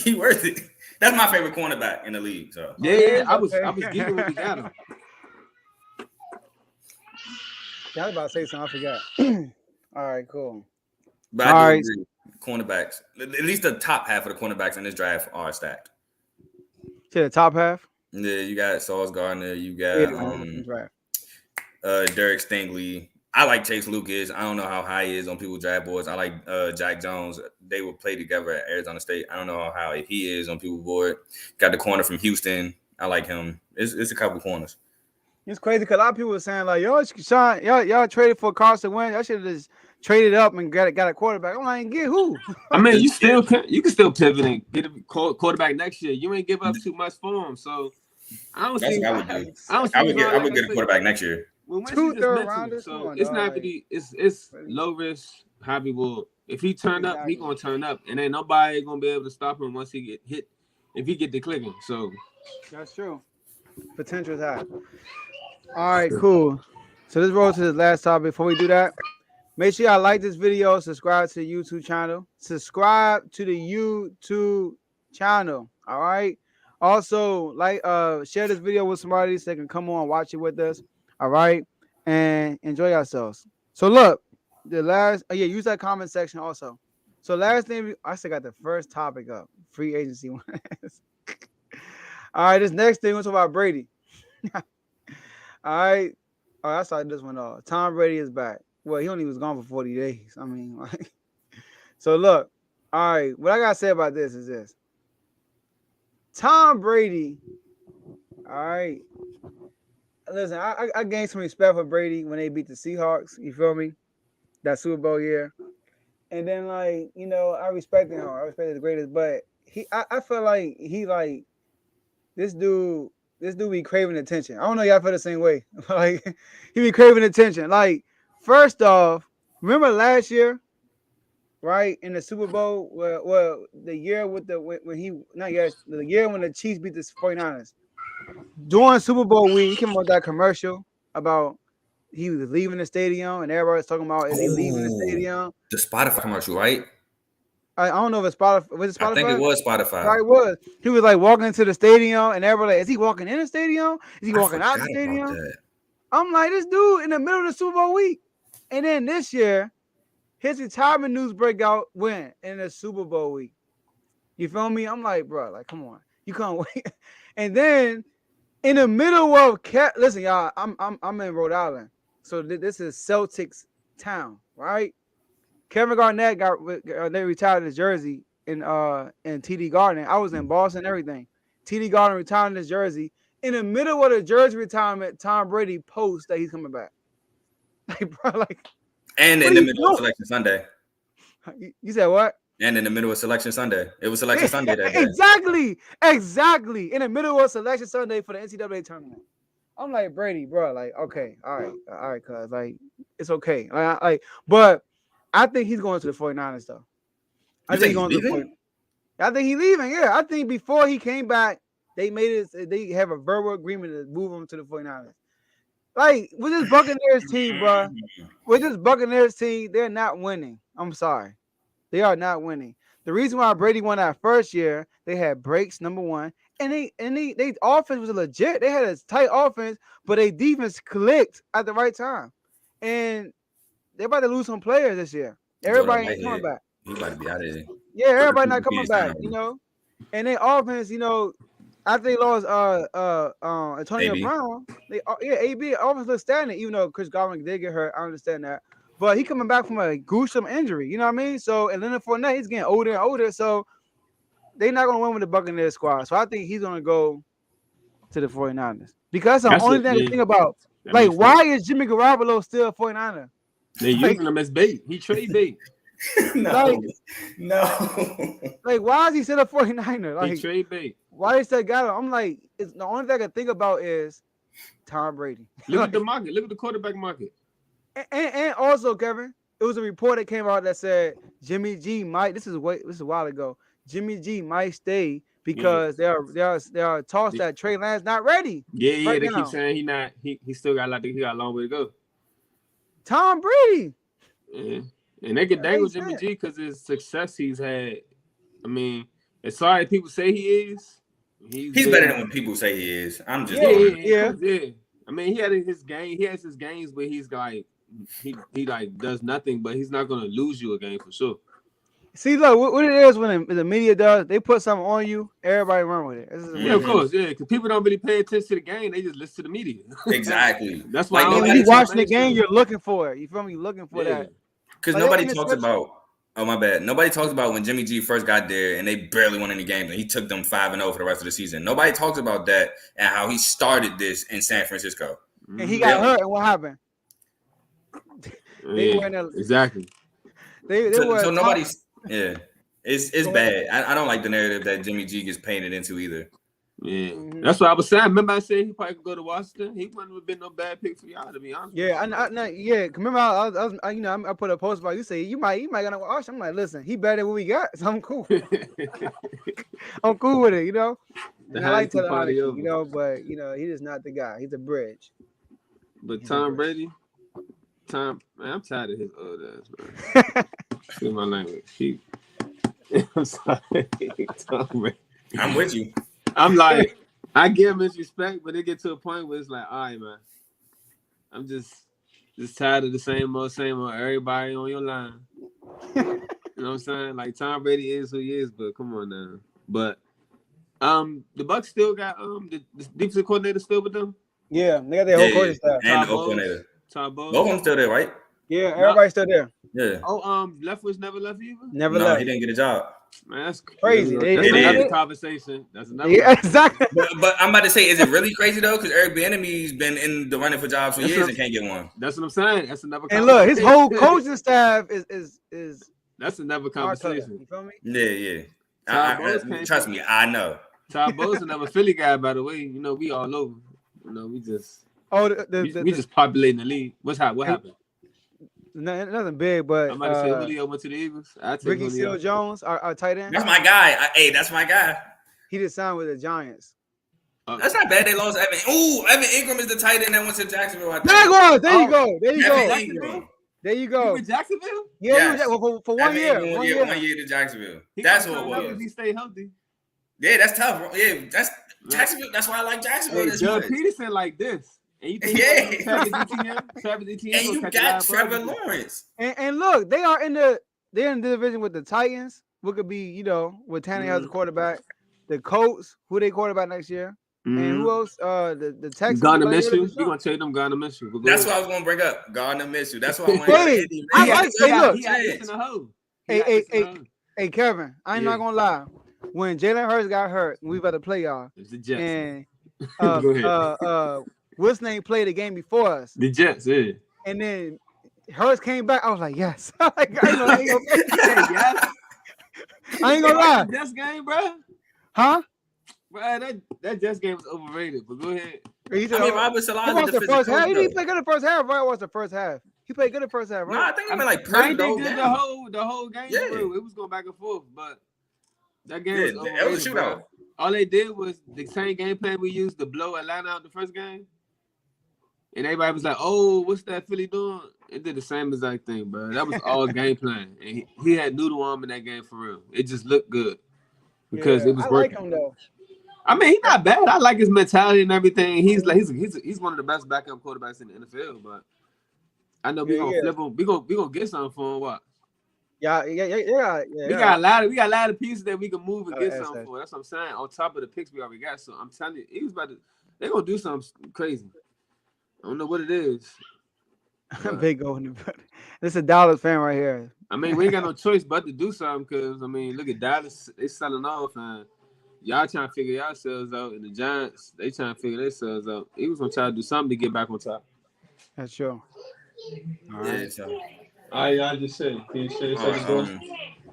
He worth it. That's my favorite cornerback in the league. So yeah, I was giving what we got him. I was about to say something. I forgot. All right, cool. But I do agree. Cornerbacks, at least the top half of the cornerbacks in this draft are stacked. To the top half? Yeah, you got Sauce Gardner. You got Derek Stingley. I like Chase Lucas. I don't know how high he is on people's draft boards. I like Jack Jones. They will play together at Arizona State. I don't know how high he is on people's board. Got the corner from Houston. I like him. It's a couple corners. It's crazy because a lot of people were saying like, y'all traded for Carson Wentz. Y'all should have just traded up and got a quarterback. I'm like, get who? I mean, you can still pivot and get a quarterback next year. You ain't give up too much for him, so I don't see. I would get a quarterback next year. Well, 2 third rounders. So it's not really. It's low risk. Javi will. If he turn up, he gonna turn up, and ain't nobody gonna be able to stop him once he get hit. If he get the clicking, so that's true. Potential is high. All right, cool. So let's roll to the last topic. Before we do that, make sure y'all like this video, subscribe to the YouTube channel. Subscribe to the YouTube channel. All right. Also, share this video with somebody so they can come on watch it with us. All right, and enjoy yourselves. So look, use that comment section also. So last thing, I still got the first topic up, free agency. All right, this next thing we'll talk about Brady. All right, I started this one off. Tom Brady is back. Well, he only was gone for 40 days. I mean, like, so look, all right, what I gotta say about this is this. Tom Brady, all right. Listen, I gained some respect for Brady when they beat the Seahawks. You feel me? That Super Bowl year. And then, I respected him. I respected the greatest. But I feel like this dude be craving attention. I don't know y'all feel the same way. Like, he be craving attention. Like, first off, remember last year, right, in the Super Bowl, well, the year when the Chiefs beat the 49ers. During Super Bowl week, he came up with that commercial about he was leaving the stadium, and everybody was talking about is he leaving the stadium? The Spotify commercial, right? I don't know if it's Spotify. Was it Spotify? I think it was Spotify. Right, it was. He was like walking into the stadium, and everybody like, is he walking in the stadium? Is he walking out the stadium? I'm like, this dude in the middle of the Super Bowl week. And then this year, his retirement news break out when? In the Super Bowl week. You feel me? I'm like, bro, like, come on. You can't wait. And then in the middle of listen, y'all, I'm in Rhode Island. So this is Celtics town, right? Kevin Garnett they retired his jersey in TD Garden. I was in Boston, everything. TD Garden retired his jersey. In the middle of the jersey retirement, Tom Brady posts that he's coming back. Like, bro, like. And in the middle of Selection Sunday. You said what? And in the middle of Selection Sunday. It was Selection Sunday that day. Exactly. In the middle of Selection Sunday for the NCAA tournament. I'm like, Brady, bro, like, okay, all right, cuz, like, it's okay. But I think he's going to the 49ers, though. I think he's leaving, yeah. I think before he came back, they have a verbal agreement to move him to the 49ers. Like, with this Buccaneers team, bro, they're not winning. I'm sorry. They are not winning. The reason why Brady won that first year, they had breaks, number one, and they offense was legit. They had a tight offense, but they defense clicked at the right time. And they're about to lose some players this year. Everybody ain't coming back. He about to be out of there. Yeah, everybody not coming back, And they offense, after they lost Antonio AB. Brown, AB offense looks stagnant, even though Chris Godwin did get hurt. I understand that. But he coming back from a gruesome injury, you know what I mean? So, and Leonard Fournette, he's getting older and older, so they're not going to win with the Buccaneers squad. So I think he's going to go to the 49ers. Because that's the only thing to think about. Like, why is Jimmy Garoppolo still a 49er? They're using him as bait. He trade bait. No. Like, why is he still a 49er? Like, he trade bait. Why they still got him? I'm like, it's the only thing I can think about is Tom Brady. Look at the market. Look at the quarterback market. And also, Kevin, it was a report that came out that said Jimmy G might. This is a while ago. Jimmy G might stay because there are talks that Trey Lance not ready. Yeah. They keep saying he not. He still got he got a long way to go. Tom Brady. Yeah. And they can dangle Jimmy G because his success he's had. I mean, as sorry as people say he is, he's better than what people say he is. I'm just yeah. I mean, he has his games where he's like he like does nothing, but he's not gonna lose you a game for sure. See, look, what it is when the media does, they put something on you, everybody run with it. Yeah, of course, because people don't really pay attention to the game; they just listen to the media. Exactly. That's why when you watching the game, you're looking for it. You feel me? You're looking for that. Because nobody talks about. Oh, my bad. Nobody talks about when Jimmy G first got there and they barely won any games and he took them 5-0 for the rest of the season. Nobody talks about that and how he started this in San Francisco. And he got hurt, and what happened? Exactly. So nobody's it's bad. I don't like the narrative that Jimmy G gets painted into either. Yeah, that's what I was saying. Remember, I said he probably could go to Washington. He wouldn't have been no bad pick for y'all, to be honest. Yeah, remember, I put a post about you say you might gonna watch. I'm like, listen, he better than what we got, so I'm cool. I'm cool with it, And I like telling honesty, but he is not the guy. He's a bridge. But Tom Brady, man, I'm tired of his old ass, man. Excuse my language. I'm sorry, Tom Brady. I'm with you. I'm like, I give him his respect, but it get to a point where it's like, all right, man. I'm just tired of the same old everybody on your line. You know what I'm saying? Like Tom Brady is who he is, but come on now. But the Bucs still got the defensive coordinator still with them. Yeah, they got their whole coaching staff. And the coordinator. Tom Bowles. Both of them still there, right? Yeah, everybody's still there. Yeah. Oh, Leftwich never left either. Never left. He didn't get a job. Man, that's crazy. That's another conversation. That's another. Yeah, exactly. But I'm about to say, is it really crazy though? Because Eric Bieniemy's been in the running for jobs for years and can't get one. That's what I'm saying. That's another. And look, his whole coaching staff is. That's another conversation. You feel me? Yeah. Trust me, I know. Todd Bowles another Philly guy, by the way. We all over. We just. We just populating the league. What happened? Nothing big, but I'm about to say Julio went to the Eagles. Ricky Seals-Jones, our tight end. That's my guy. That's my guy. He just signed with the Giants. That's not bad. They lost Evan. Ooh, Evan Ingram is the tight end that went to Jacksonville. There you go. There you go. He went to Jacksonville? Yeah, yes. For 1 year. 1 year. 1 year to Jacksonville. That's what it was. He stayed healthy. Yeah, that's tough. Yeah, that's Jacksonville. That's why I like Jacksonville. Doug Peterson like this. And you think Travis Etienne? And you got Trevor Lawrence. And look, they're in the division with the Titans, who could be, with Tannehill as a quarterback. The Colts, who they quarterback next year. And who else? The Texans. Gardner Minshew. You're gonna tell them Gardner Minshew. That's what I was gonna bring up. Gardner Minshew. That's what I Hey, Kevin, I ain't not gonna lie. When Jalen Hurts got hurt, we about to play y'all. It's the Jets. And Go ahead. what's name played the game before us? The Jets, yeah. And then Hurts came back. I was like, yes. I ain't gonna lie. Jets game, bro. Huh? Bro, that Jets game was overrated. But go ahead. Robert Salah was the first half. He didn't play good in the first half, right? Was the first half? He played good in the first half, right? No, I think I like perfect the whole game. Yeah. Bro. It was going back and forth, but that game was overrated. It was a shootout. All they did was the same game plan we used to blow Atlanta out the first game. And everybody was like, "Oh, what's that Philly doing?" It did the same exact thing, bro. That was all game plan. And he had noodle arm in that game for real. It just looked good because it was I working. like him though. I mean, he's not bad. I like his mentality and everything. He's one of the best backup quarterbacks in the NFL. But I know we're gonna flip him. We gonna get something for him. What? Yeah. We got a lot of pieces that we can move and get something for. That's what I'm saying. On top of the picks we already got. So I'm telling you, he was about to. They're gonna do something crazy. I don't know what it is. Big O in the building. This is a Dallas fan right here. I mean, we ain't got no choice but to do something because I mean, look at Dallas. They selling off and y'all trying to figure yourselves out, and the Giants they trying to figure themselves out. He was gonna try to do something to get back on top. That's true. All right. So. I just said. Can you say something?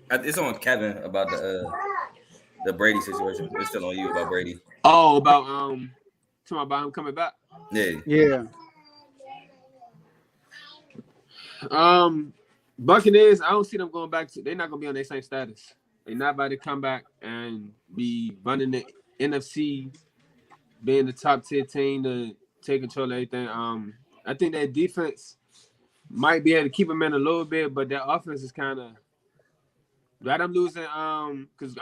It's on Kevin about the Brady situation. It's still on you about Brady. Oh, talking about him coming back. Yeah. Buccaneers, I don't see them going back to. They're not gonna be on their same status. They're not about to come back and be running the NFC, being the top tier team to take control of everything. I think that defense might be able to keep them in a little bit, but their offense is kind of. Right, I'm losing. Because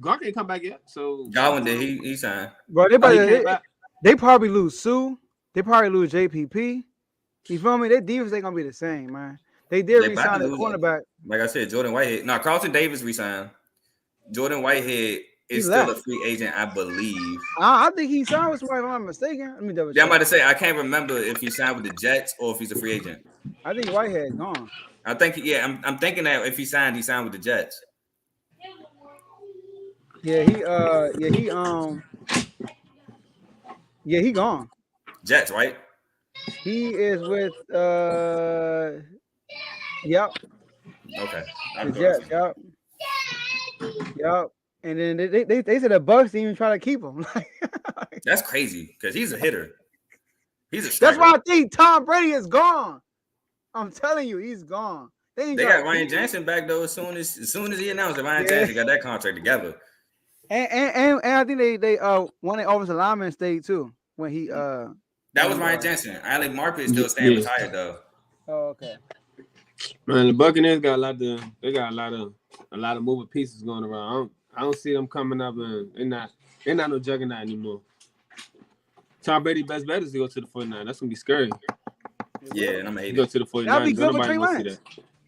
Gronk ain't come back yet. So Godwin did. He signed. Bro, they probably lose Sue. They probably lose JPP. You feel me? Their defense ain't gonna be the same, man. They did resign the cornerback. Like I said, Jordan Whitehead. No, Carlton Davis resigned. Jordan Whitehead is still a free agent, I believe. I think he signed with somebody, if I'm not mistaken. Let me double check. Yeah, I'm about to say I can't remember if he signed with the Jets or if he's a free agent. I think Whitehead's gone. I think I'm thinking that if he signed with the Jets. He gone. Jets, right? He is with yep. Okay. The Jets, yep. And then they said the Bucks didn't even try to keep him. That's crazy because he's a hitter. He's a striker. That's why I think Tom Brady is gone. I'm telling you, he's gone. They got Ryan Jensen back though. As soon as he announced that Ryan Jensen got that contract together. And I think they won an offensive lineman state too when he that was Ryan Jensen. Alec Marpet still staying retired though. Oh, okay. Man, the Buccaneers got a lot of moving pieces going around. I don't see them coming up, and they're not no juggernaut anymore. Tom Brady best bet is to go to the 49. That's gonna be scary. Yeah, and I'm gonna hate go to the 49. That'll be good for Trey Lance.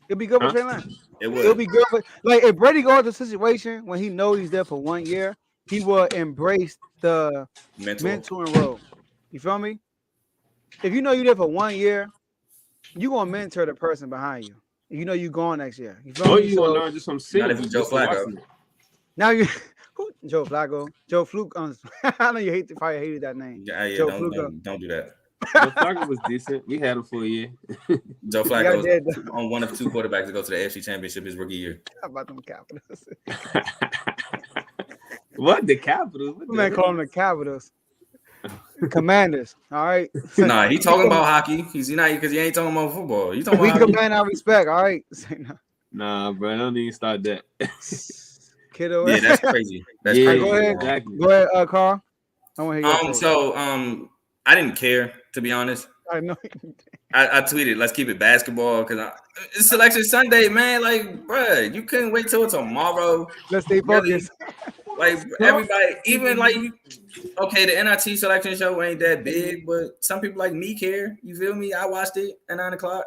It'll be good for Trey Lance. It'll be good for if Brady goes to a situation when he knows he's there for 1 year, he will embrace the mentoring role. You feel me? If you know you're there for 1 year, you're gonna mentor the person behind you. You know you're going next year. You feel me? You gonna learn just from seeing. Not if you Joe Flacco. Now you Joe Flacco, Joe Fluke. I know you probably hated that name. Yeah, Joe don't do that. Joe Flacco was decent. We had him for a year. Joe Flacco was on one of two quarterbacks to go to the AFC Championship his rookie year. How about them Capitals? What the Capitals? What man call them the Capitals. Commanders. All right. Nah, he talking about hockey. He's not because he ain't talking about football. You talking about we command our respect. All right. Nah, bro. I don't even start that. Kiddo. Yeah, that's crazy. That's crazy. Go ahead. Exactly. Go ahead, Carl. I want to hear your So I didn't care, to be honest. I know. I tweeted, let's keep it basketball because it's Selection Sunday, man. Like, bro, you couldn't wait till tomorrow. Let's stay focused. Like everybody, even like, okay, the NIT selection show ain't that big, but some people like me care. You feel me? I watched it at 9:00.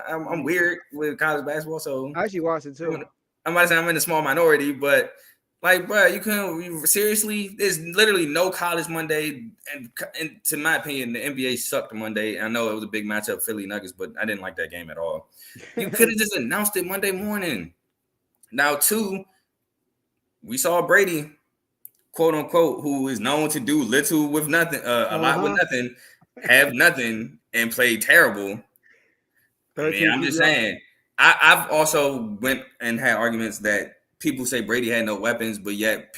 I'm weird with college basketball, so I actually watched it too. I'm about to say I'm in a small minority, but like, bro, you couldn't seriously. There's literally no college Monday, and to my opinion, the NBA sucked Monday. I know it was a big matchup, Philly Nuggets, but I didn't like that game at all. You could have just announced it Monday morning. Now, two, we saw Brady, quote unquote, who is known to do little with nothing, a lot with nothing, have nothing, and play terrible. I mean, I'm just saying. I've also went and had arguments that people say Brady had no weapons, but yet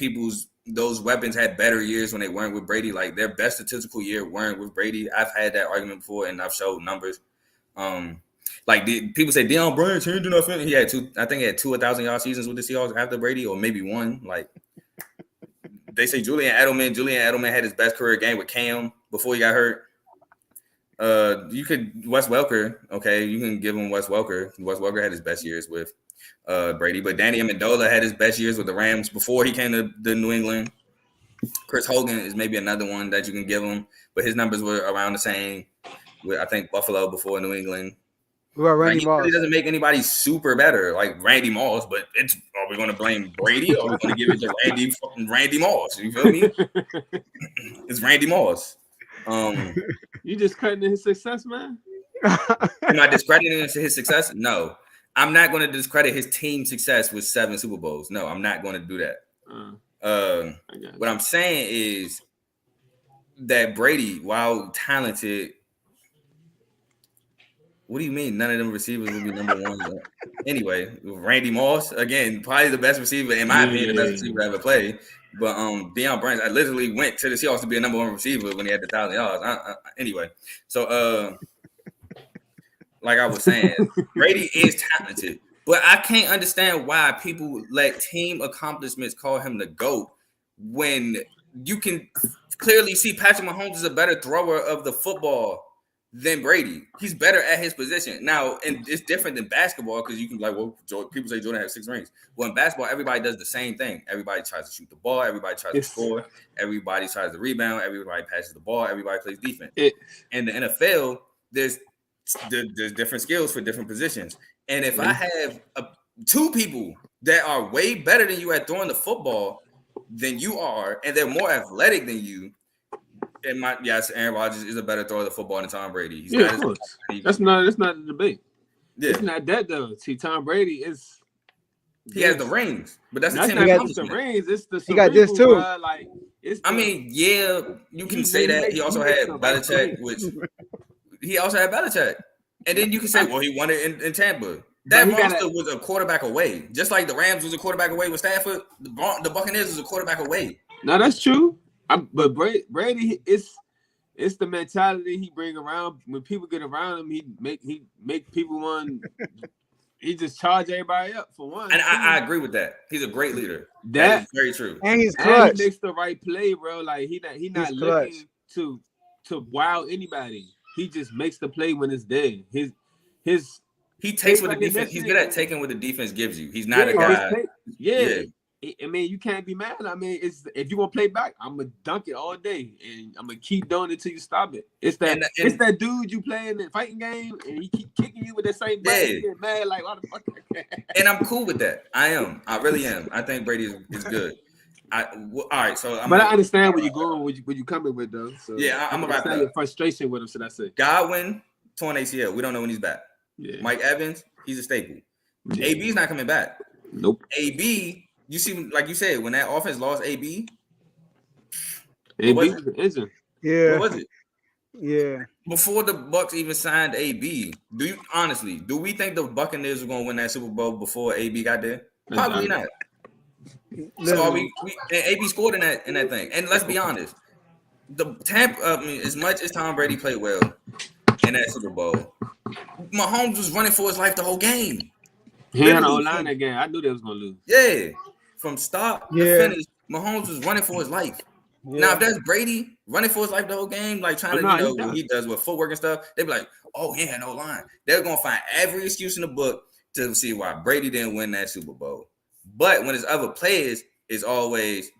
those weapons had better years when they weren't with Brady. Like their best statistical year weren't with Brady. I've had that argument before, and I've showed numbers. Like people say Deion Bryan changed nothing. He had two 1,000-yard seasons with the Seahawks after Brady, or maybe one. Like they say Julian Edelman had his best career game with Cam before he got hurt. You could Wes Welker. Okay, you can give him Wes Welker. Wes Welker had his best years with Brady, but Danny Amendola had his best years with the Rams before he came to New England. Chris Hogan is maybe another one that you can give him, but his numbers were around the same with, I think, Buffalo before New England. What about Randy He Moss? really doesn't make anybody super better like Randy Moss, but are we going to blame Brady or are we going to give it to Randy Moss? You feel me? It's Randy Moss. You just cutting his success, man. Am I discrediting his success? No. I'm not going to discredit his team success with 7 Super Bowls. No, I'm not going to do that. What I'm saying is that Brady, while talented, what do you mean? None of them receivers will be number one. Anyway, Randy Moss, again, probably the best receiver, in my opinion, the best receiver ever played. But Deion Branch, I literally went to the Seahawks to be a number 1 receiver when he had the 1,000 yards. Anyway, so like I was saying, Brady is talented, but I can't understand why people let team accomplishments call him the GOAT when you can clearly see Patrick Mahomes is a better thrower of the football than Brady. He's better at his position. Now, and it's different than basketball because you can be like, well, people say Jordan has 6 rings. Well, in basketball, everybody does the same thing. Everybody tries to shoot the ball. Everybody tries to score. Everybody tries to rebound. Everybody passes the ball. Everybody plays defense. In the NFL, there's different skills for different positions. And if I have 2 people that are way better than you at throwing the football than you are, and they're more athletic than you, Aaron Rodgers is a better thrower of the football than Tom Brady. Of course. That's not a debate. Yeah. It's not that though. See, Tom Brady is he has the rings, but that's the team. The rings. It's the he got this too. Like you can say that he also had Belichick, and then you can say, well, he won it in Tampa. That monster was a quarterback away, just like the Rams was a quarterback away with Stafford. The Buccaneers was a quarterback away. No, that's true. But Brady, it's the mentality he bring around. When people get around him, he make people want. He just charge everybody up for one. And I agree with that. He's a great leader. That is very true. And he's clutch. And he makes the right play, bro. Like he not looking to wow anybody. He just makes the play when it's there. He takes what the defense. He's good at taking what the defense gives you. He's not a guy. I mean, you can't be mad. I mean, if you want to play back, I'm gonna dunk it all day, and I'm gonna keep doing it till you stop it. It's that dude you play in the fighting game, and he keep kicking you with the same bat. You get mad like, why the fuck? And I'm cool with that. I am. I really am. I think Brady is good. All right. So, I understand where you're going, where you coming with though. So yeah, I'm about your frustration with him. Should I say? Godwin torn ACL. We don't know when he's back. Yeah. Mike Evans, he's a staple. Yeah. AB's not coming back. Nope. AB, you see, like you said, when that offense lost AB was the engine. Yeah. What was it? Yeah. Before the Bucs even signed AB, do we think the Buccaneers were going to win that Super Bowl before AB got there? Probably not. So AB scored in that thing. And let's be honest, the Tampa, as much as Tom Brady played well in that Super Bowl, Mahomes was running for his life the whole game. He had an O-line again. I knew they was gonna lose. Yeah, from start to finish, Mahomes was running for his life. Yeah. Now, if that's Brady running for his life the whole game, like trying to what he does with footwork and stuff, they'd be like, "Oh, he had no line." They're gonna find every excuse in the book to see why Brady didn't win that Super Bowl. But when his other players, it's always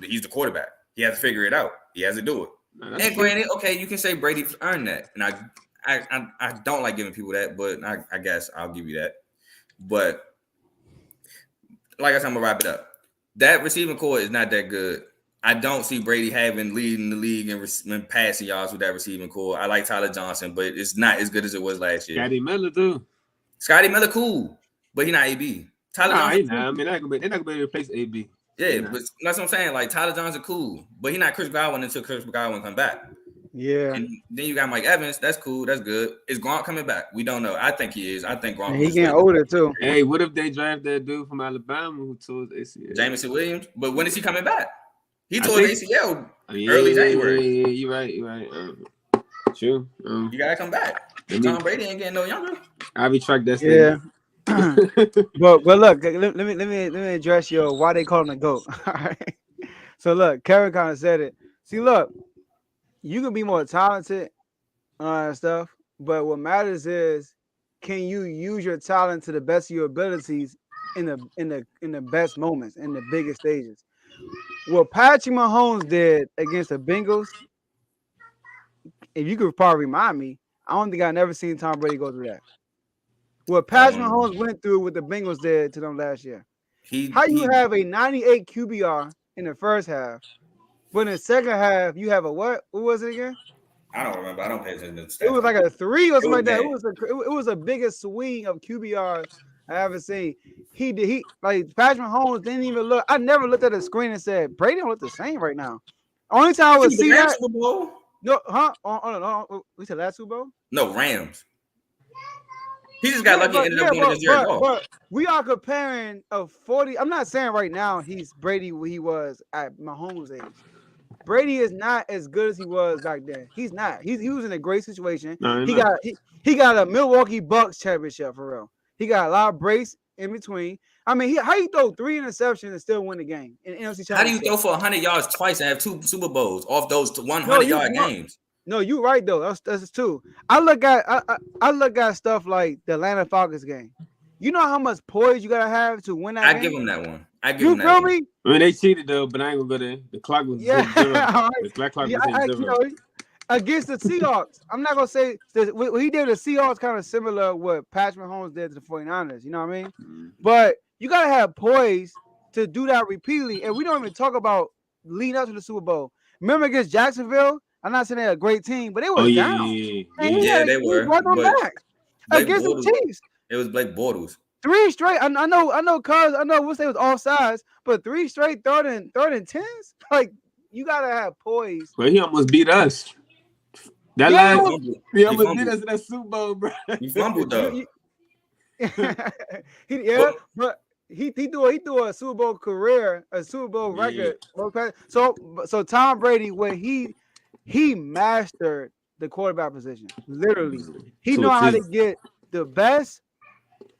he's the quarterback. He has to figure it out. He has to do it. And granted, okay, you can say Brady earned that, and I don't like giving people that, but I guess I'll give you that. But like I said, I'm gonna wrap it up. That receiving core is not that good. I don't see Brady leading the league in passing yards with that receiving core. I like Tyler Johnson, but it's not as good as it was last year. Scotty Miller too. Scotty Miller, cool, but he's not AB. Tyler Johnson, I mean, they're not gonna be able to replace AB. Yeah, but that's what I'm saying. Like Tyler Johnson, cool, but he's not Chris Godwin until Chris Godwin come back. Yeah. And then you got Mike Evans. That's cool. That's good. Is Gronk coming back? We don't know. I think he is. I think Gronk. He's getting older too. Hey, what if they draft that dude from Alabama who tore his ACL? Jamison Williams. But when is he coming back? He tore his ACL early January. Yeah, you're right. True. You gotta come back. Tom Brady ain't getting no younger. I'll retract that statement. but look, let me address your why they call him the GOAT. All right. So look, Kevin kind of said it. See, look, you can be more talented all that stuff. But what matters is, can you use your talent to the best of your abilities in the best moments, in the biggest stages? What Patrick Mahomes did against the Bengals, if you could probably remind me, I don't think I've never seen Tom Brady go through that. What Patrick Mahomes went through with the Bengals did to them last year. How you have a 98 QBR in the first half, but in the second half you have a what? What was it again? I don't remember. I don't pay attention to stats. It was like a 3 or something like that. It was the biggest swing of QBR I ever seen. He like Patrick Mahomes didn't even look. I never looked at the screen and said Brady don't look the same right now. Only time I would see that. Super Bowl? No, huh? No. We said last Super Bowl? No, Rams. He just got lucky and ended up going against Jared Goff. But we are comparing a 40. I'm not saying right now he's Brady who he was at Mahomes' age. Brady is not as good as he was back then. He's not. He was in a great situation. No, he got a Milwaukee Bucks championship for real. He got a lot of breaks in between. I mean, how you throw 3 interceptions and still win the game in NFC Championship? How do you throw for 100 yards twice and have 2 Super Bowls off those 100-yard games? No, you're right though. That's true. I look at stuff like the Atlanta Falcons game. You know how much poise you gotta have to win that game? I give him that one. You feel me? I mean, they cheated though, but I ain't gonna go there. The clock was 0. The clock was 0. Against the Seahawks, I'm not gonna say what he did to the Seahawks kind of similar to what Patrick Mahomes did to the 49ers. You know what I mean? But you gotta have poise to do that repeatedly. And we don't even talk about leading up to the Super Bowl. Remember against Jacksonville? I'm not saying they're a great team, but they were down. Yeah, they were. Against the Chiefs. It was Blake Bortles. 3 straight. I know, cuz I know we'll say it was offsides, but 3 straight third and 10s. Like you gotta have poise. Well, he almost beat us. He almost beat us in that Super Bowl, bro. He fumbled though. But he threw a Super Bowl career, a Super Bowl record. So Tom Brady, when he mastered the quarterback position, literally. He know how to get the best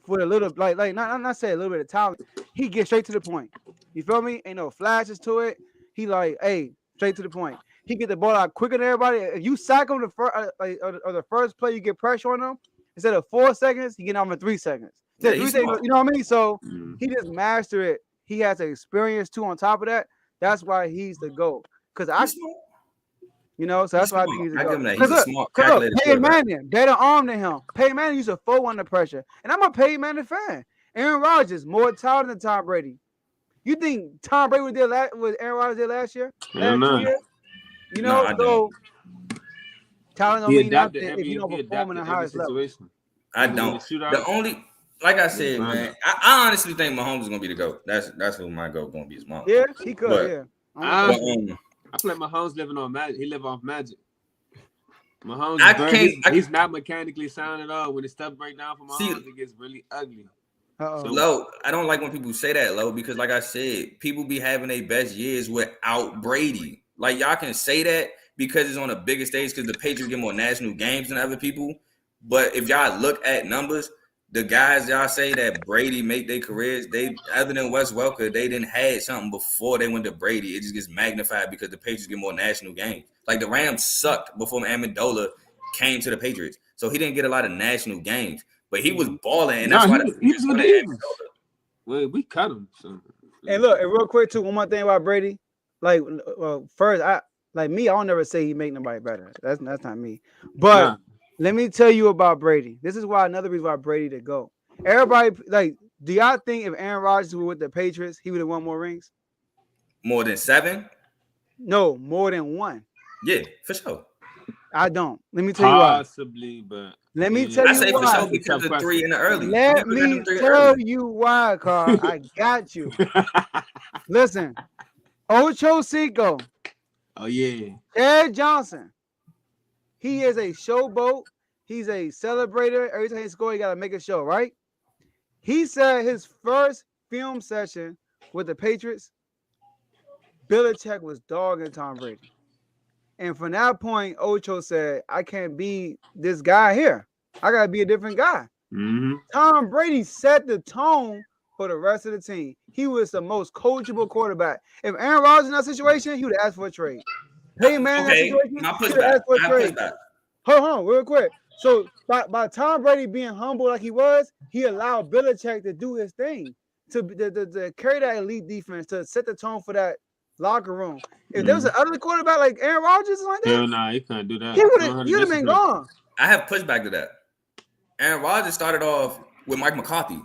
for a little, I'm not saying a little bit of talent. He gets straight to the point. You feel me? Ain't no flashes to it. He hey, straight to the point. He get the ball out quicker than everybody. If you sack him the first play, you get pressure on him. Instead of 4 seconds, you get on in 3 seconds. Yeah, 3 seconds, you know what I mean? So he just mastered it. He has the experience too on top of that. That's why he's the GOAT. So that's why I think he's the GOAT. He's a smart, calculated Peyton Manning, better arm than him. Peyton Manning used to fold under pressure. And I'm a Peyton Manning fan. Aaron Rodgers, more talented than Tom Brady. You think Tom Brady what Aaron Rodgers did last year? You know, talent don't mean nothing if you don't perform in the highest level. I don't. The only, like I said, man, I honestly think Mahomes is gonna be the GOAT. That's who my GOAT gonna be. Is Mahomes. Yeah, he could. I feel like Mahomes living on magic. He live off magic. Mahomes, he's not mechanically sound at all. When the stuff break down for Mahomes, it gets really ugly. So, Low, I don't like when people say that, Low, because like I said, people be having their best years without Brady. Like y'all can say that because it's on a bigger stage because the Patriots get more national games than other people. But if y'all look at numbers, the guys y'all say that Brady made their careers, they other than Wes Welker, they didn't had something before they went to Brady. It just gets magnified because the Patriots get more national games. Like the Rams sucked before Amendola came to the Patriots, so he didn't get a lot of national games. But he was balling, and that's why he was with the Eagles. Well, we cut him. So. And look, and real quick too, one more thing about Brady. Like, first, I don't never say he make nobody better. That's not me. But let me tell you about Brady. This is why another reason why Brady to go. Everybody, like, do y'all think if Aaron Rodgers were with the Patriots, he would have won more rings? More than 7? No, more than 1. Yeah, for sure. I don't. Let me tell you why. Possibly, but let me tell you why. I say for sure because of 3 in the early. Let me tell you why, Carl. I got you. Listen, Ocho Cinco. Oh yeah. Ed Johnson. He is a showboat. He's a celebrator. Every time he scores, he got to make a show, right? He said his first film session with the Patriots, Belichick was dogging Tom Brady. And from that point, Ocho said, I can't be this guy here. I got to be a different guy. Mm-hmm. Tom Brady set the tone for the rest of the team. He was the most coachable quarterback. If Aaron Rodgers in that situation, he would ask for a trade. Hey, man, okay, my pushback. Hold on, real quick. So by Tom Brady being humble like he was, he allowed Belichick to do his thing, to carry that elite defense, to set the tone for that locker room. If there was another quarterback like Aaron Rodgers or like that, Hell nah, he couldn't do that. he would have been gone. I have pushback to that. Aaron Rodgers started off with Mike McCarthy.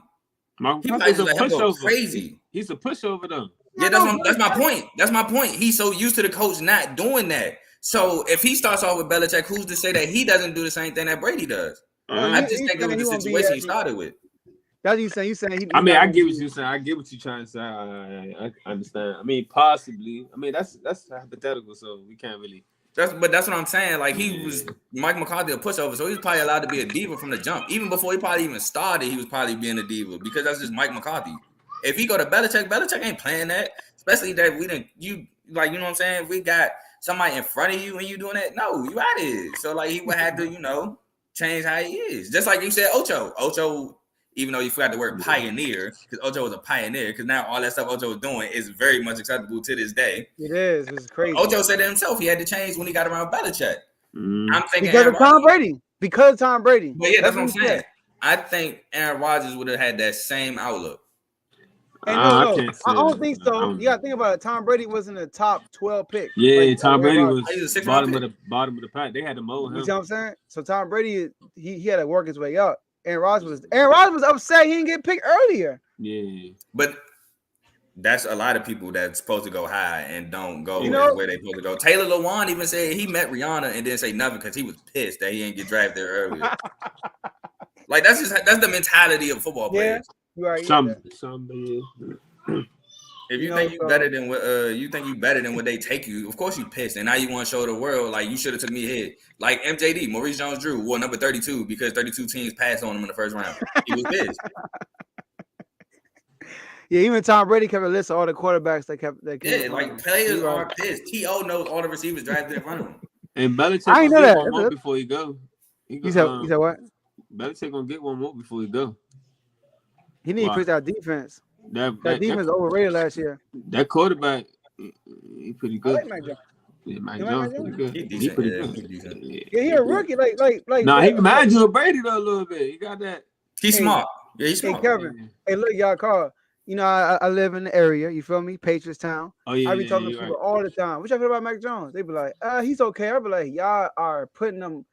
He plays a like him go pushover. crazy. He's a pushover though. Yeah, that's my point. That's my point. He's so used to the coach not doing that. So if he starts off with Belichick, who's to say that he doesn't do the same thing that Brady does? I just think it was the situation he started with. That's what you saying. You saying? I mean, I get what you're saying. I get what you're trying to say. I understand. I mean, possibly. I mean, that's hypothetical, so we can't really. That's what I'm saying. Like he was Mike McCarthy a pushover, so he was probably allowed to be a diva from the jump. Even before he probably even started, he was probably being a diva because that's just Mike McCarthy. If he go to Belichick ain't playing that. Especially that you know what I'm saying? If we got somebody in front of you and you doing that, no, you out of here. So like he would have to, change how he is. Just like you said, Ocho, even though you forgot the word pioneer, because Ocho was a pioneer, because now all that stuff Ocho was doing is very much acceptable to this day. It is. It's crazy. Ocho said it himself. He had to change when he got around Belichick. I'm thinking because of Tom Brady. Because of Tom Brady. But yeah, that's what I'm saying. I think Aaron Rodgers would have had that same outlook. I don't think so. You got to think about it. Tom Brady wasn't a top 12 pick. Yeah, Tom Brady was bottom of the pack. They had to mold him. You know what I'm saying? So Tom Brady, he had to work his way up. Aaron Rodgers was upset he didn't get picked earlier. Yeah, but that's a lot of people that's supposed to go high and don't go where they supposed to go. Taylor Lewan even said he met Rihanna and didn't say nothing because he was pissed that he didn't get drafted earlier. Like that's the mentality of football players. Right. If you think you better than what they take you, of course you pissed, and now you want to show the world like you should have took me ahead. Like MJD, Maurice Jones-Drew, wore number 32 because 32 teams passed on him in the first round. He was pissed. Yeah, even Tom Brady kept a list of all the quarterbacks that kept. Like players are pissed. T.O. knows all the receivers drafted in front of him. And Belichick I ain't know that one more before he go. You said what? Belichick gonna get one more before he go. He need to fix that defense. That defense overrated last year. That quarterback, he pretty good. I like Mac Jones. Yeah, Mac Jones pretty good. He pretty good. Yeah, he a rookie. Like. Nah, he reminds you of Brady though a little bit. He got that. He's smart. Yeah, he's smart. Hey, Kevin. Hey, look, y'all, Carl. I live in the area. You feel me? Patriots town. Oh yeah. I be talking to people all the time. What y'all feel about Mac Jones? They be like, he's okay. I be like, y'all are putting them.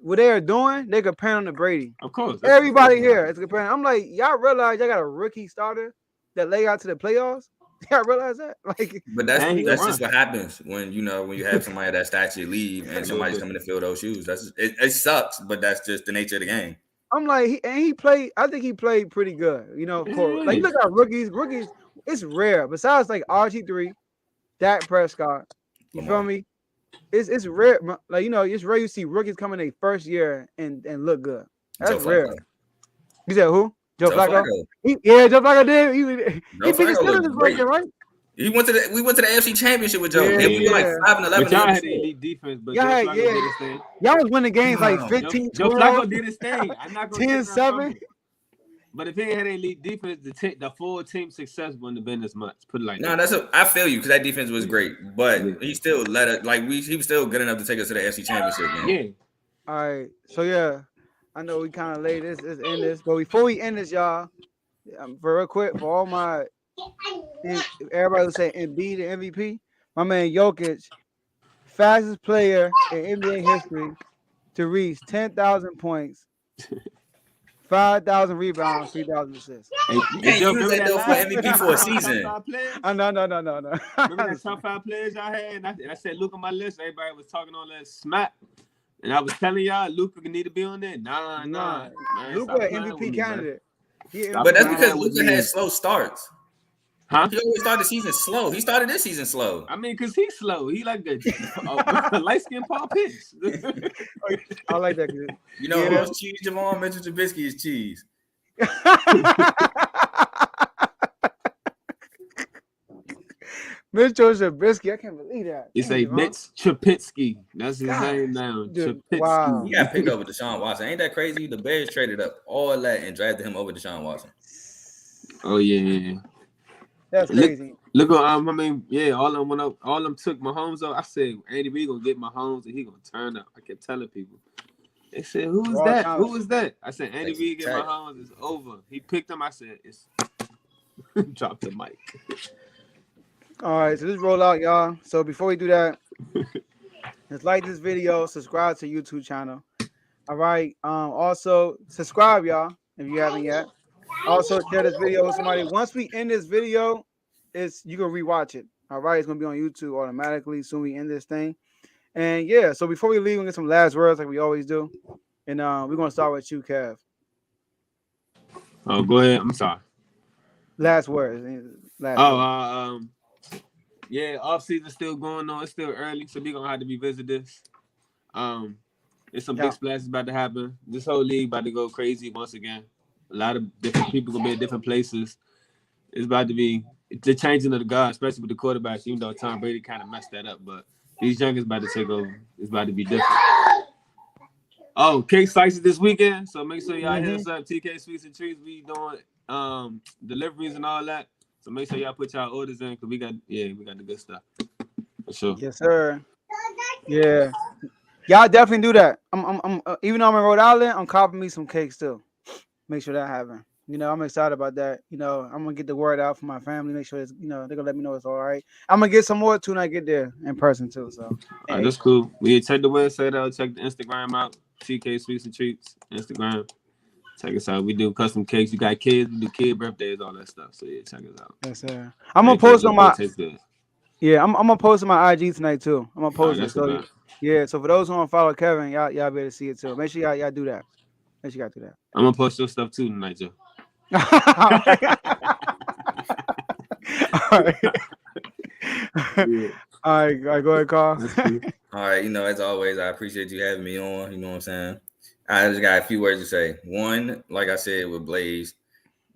What they are doing, they comparing him to Brady. Of course. Everybody here is comparing. I'm like, y'all realize y'all got a rookie starter that lay out to the playoffs? Y'all realize that? Like, but that's just what happens when you have somebody that statue leave and somebody's coming to fill those shoes. It sucks, but that's just the nature of the game. I'm like, he played. I think he played pretty good. Of course. Like, look at rookies. It's rare. Besides like RG3, Dak Prescott. You feel me? It's rare, like it's rare you see rookies come in their first year and look good. That's rare. You said who? Joe Flacco. Joe Flacco did. He beat the Steelers this weekend, right? We went to the AFC Championship with Joe. They were like 5-11. But y'all had elite defense, but Joe Flacco did his thing. Y'all was winning games like 15-12. Joe Flacco did his thing. I'm not gonna 10-7. But if he had elite defense, the full team success wouldn't have been as much. Put it like that. No, I feel you because that defense was great, but he still let it. Like he was still good enough to take us to the AFC Championship game. Yeah. All right. So yeah, I know we kind of late. Let's end this, but before we end this, y'all, for real quick, for all my everybody who say Embiid the MVP, my man Jokic, fastest player in NBA history to reach 10,000 points. 5,000 rebounds, 3,000 assists. You can't use that though for MVP for a season. No. Remember the top 5 players y'all had? And I said, look on my list. Everybody was talking on that smack. And I was telling y'all, Luka need to be on there. Nah. Luka MVP candidate. But that's because Luka had slow starts. Huh? He always started the season slow. He started this season slow. I mean, because he's slow. He like a light-skinned Paul Pierce. I like that. You know who's cheese, Javon? Mitchell Trubisky is cheese. Mitchell Trubisky. I can't believe that. It's a Mitch Trubisky. That's his name now. Trubisky. Wow. He got picked over Deshaun Watson. Ain't that crazy? The Bears traded up all that and drafted him over Deshaun Watson. Oh, yeah. That's crazy. Look, I mean, all of them took Mahomes out. I said, Andy Reid gonna get Mahomes and he gonna turn up. I kept telling people. They said, "Who is Raw that? talent. Who is that?" I said, "Andy Thank you, Reid and Jack. Mahomes is over." He picked him. I said, "It's." Drop the mic. All right, so let's roll out, y'all. So before we do that, just like this video, subscribe to YouTube channel. All right. Also subscribe, y'all, if you haven't yet. Also share this video with somebody. Once we end this video, you can rewatch it. All right, it's gonna be on YouTube automatically soon we end this thing. And yeah, so before we leave, we get some last words like we always do. And we're gonna start with you, Kev. Oh, go ahead. I'm sorry. Last words. Yeah, off season still going on. It's still early, so we're gonna have to revisit this. There's some big splashes about to happen. This whole league about to go crazy once again. A lot of different people gonna be in different places. It's about to be the changing of the guard, especially with the quarterbacks. Even though Tom Brady kind of messed that up, but these youngins about to take over. It's about to be different. Oh, cake slices this weekend, so make sure y'all hit us up. TK Sweets and Treats. We doing deliveries and all that. So make sure y'all put y'all orders in because we got the good stuff. For sure. Yes, sir. Yeah. Y'all definitely do that. I'm even though I'm in Rhode Island, I'm copping me some cakes too. Make sure that happens. You know, I'm excited about that. You know, I'm gonna get the word out for my family. Make sure it's, you know, they're gonna let me know it's all right. I'm gonna get some more too when I get there in person too. So all right, that's cool. We check the website out, check the Instagram out. TK Sweets and Treats Instagram. Check us out. We do custom cakes. You got kids, we do kid birthdays, all that stuff. So yeah, check us out. Yes, sir. I'm gonna post on my I'm gonna post on my IG tonight too. I'm gonna post it. So yeah, so for those who want to follow Kevin, y'all be able to see it too. Make sure y'all do that. Make sure y'all do that. I'm gonna post your stuff too tonight, Joe. All right. Yeah. All right, go ahead, Carl. All right, you know, as always, I appreciate you having me on. You know what I'm saying? I just got a few words to say. One, like I said with Blaze,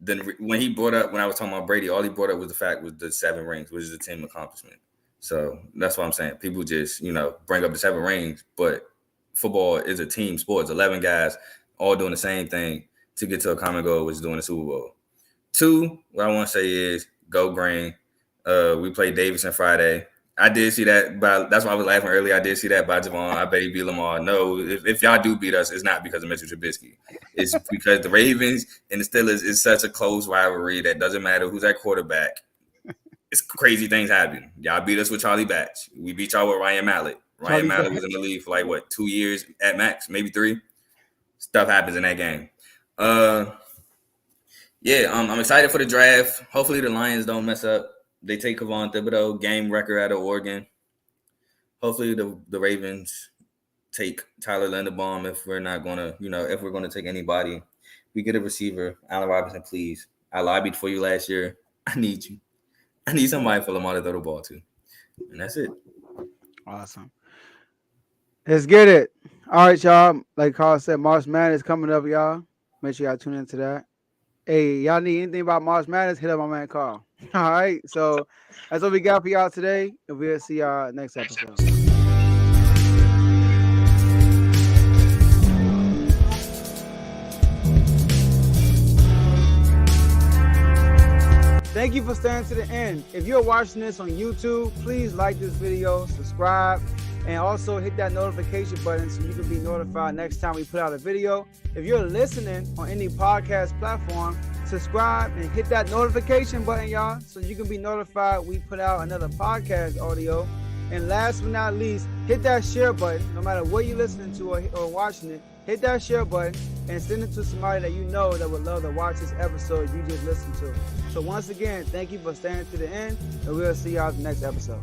then when I was talking about Brady, all he brought up was the 7 rings, which is a team accomplishment. So that's what I'm saying. People just, you know, bring up the 7 rings, but football is a team sport. It's 11 guys all doing the same thing to get to a common goal, which is doing the Super Bowl. 2, what I want to say is go green. We played Davidson Friday. I did see that, but that's why I was laughing earlier. I did see that by Javon. I bet he beat Lamar. No, if y'all do beat us, it's not because of Mitchell Trubisky. It's because the Ravens and the Steelers is such a close rivalry that doesn't matter who's at quarterback. It's crazy things happen. Y'all beat us with Charlie Batch. We beat y'all with Ryan Mallett. Ryan Mallett was in the league for like 2 years at max, maybe 3. Stuff happens in that game. I'm excited for the draft. Hopefully the Lions don't mess up. They take Kayvon Thibodeau, game record out of Oregon. Hopefully the Ravens take Tyler Linderbaum if we're not going to, if we're going to take anybody. We get a receiver. Allen Robinson, please. I lobbied for you last year. I need you. I need somebody for Lamar to throw the ball to. And that's it. Awesome. Let's get it. All right, y'all. Like Carl said, March Madness coming up, y'all. Make sure y'all tune into that. Hey, y'all need anything about March Madness, hit up my man Carl. All right, so that's what we got for y'all today. And we'll see y'all next episode. Thank you for staying to the end. If you're watching this on YouTube, please like this video, subscribe, and also hit that notification button so you can be notified next time we put out a video. If you're listening on any podcast platform, subscribe and hit that notification button, y'all, so you can be notified we put out another podcast audio. And last but not least, hit that share button. No matter what you're listening to or watching it, hit that share button and send it to somebody that you know that would love to watch this episode you just listened to. So once again, thank you for staying to the end, and we'll see y'all in the next episode.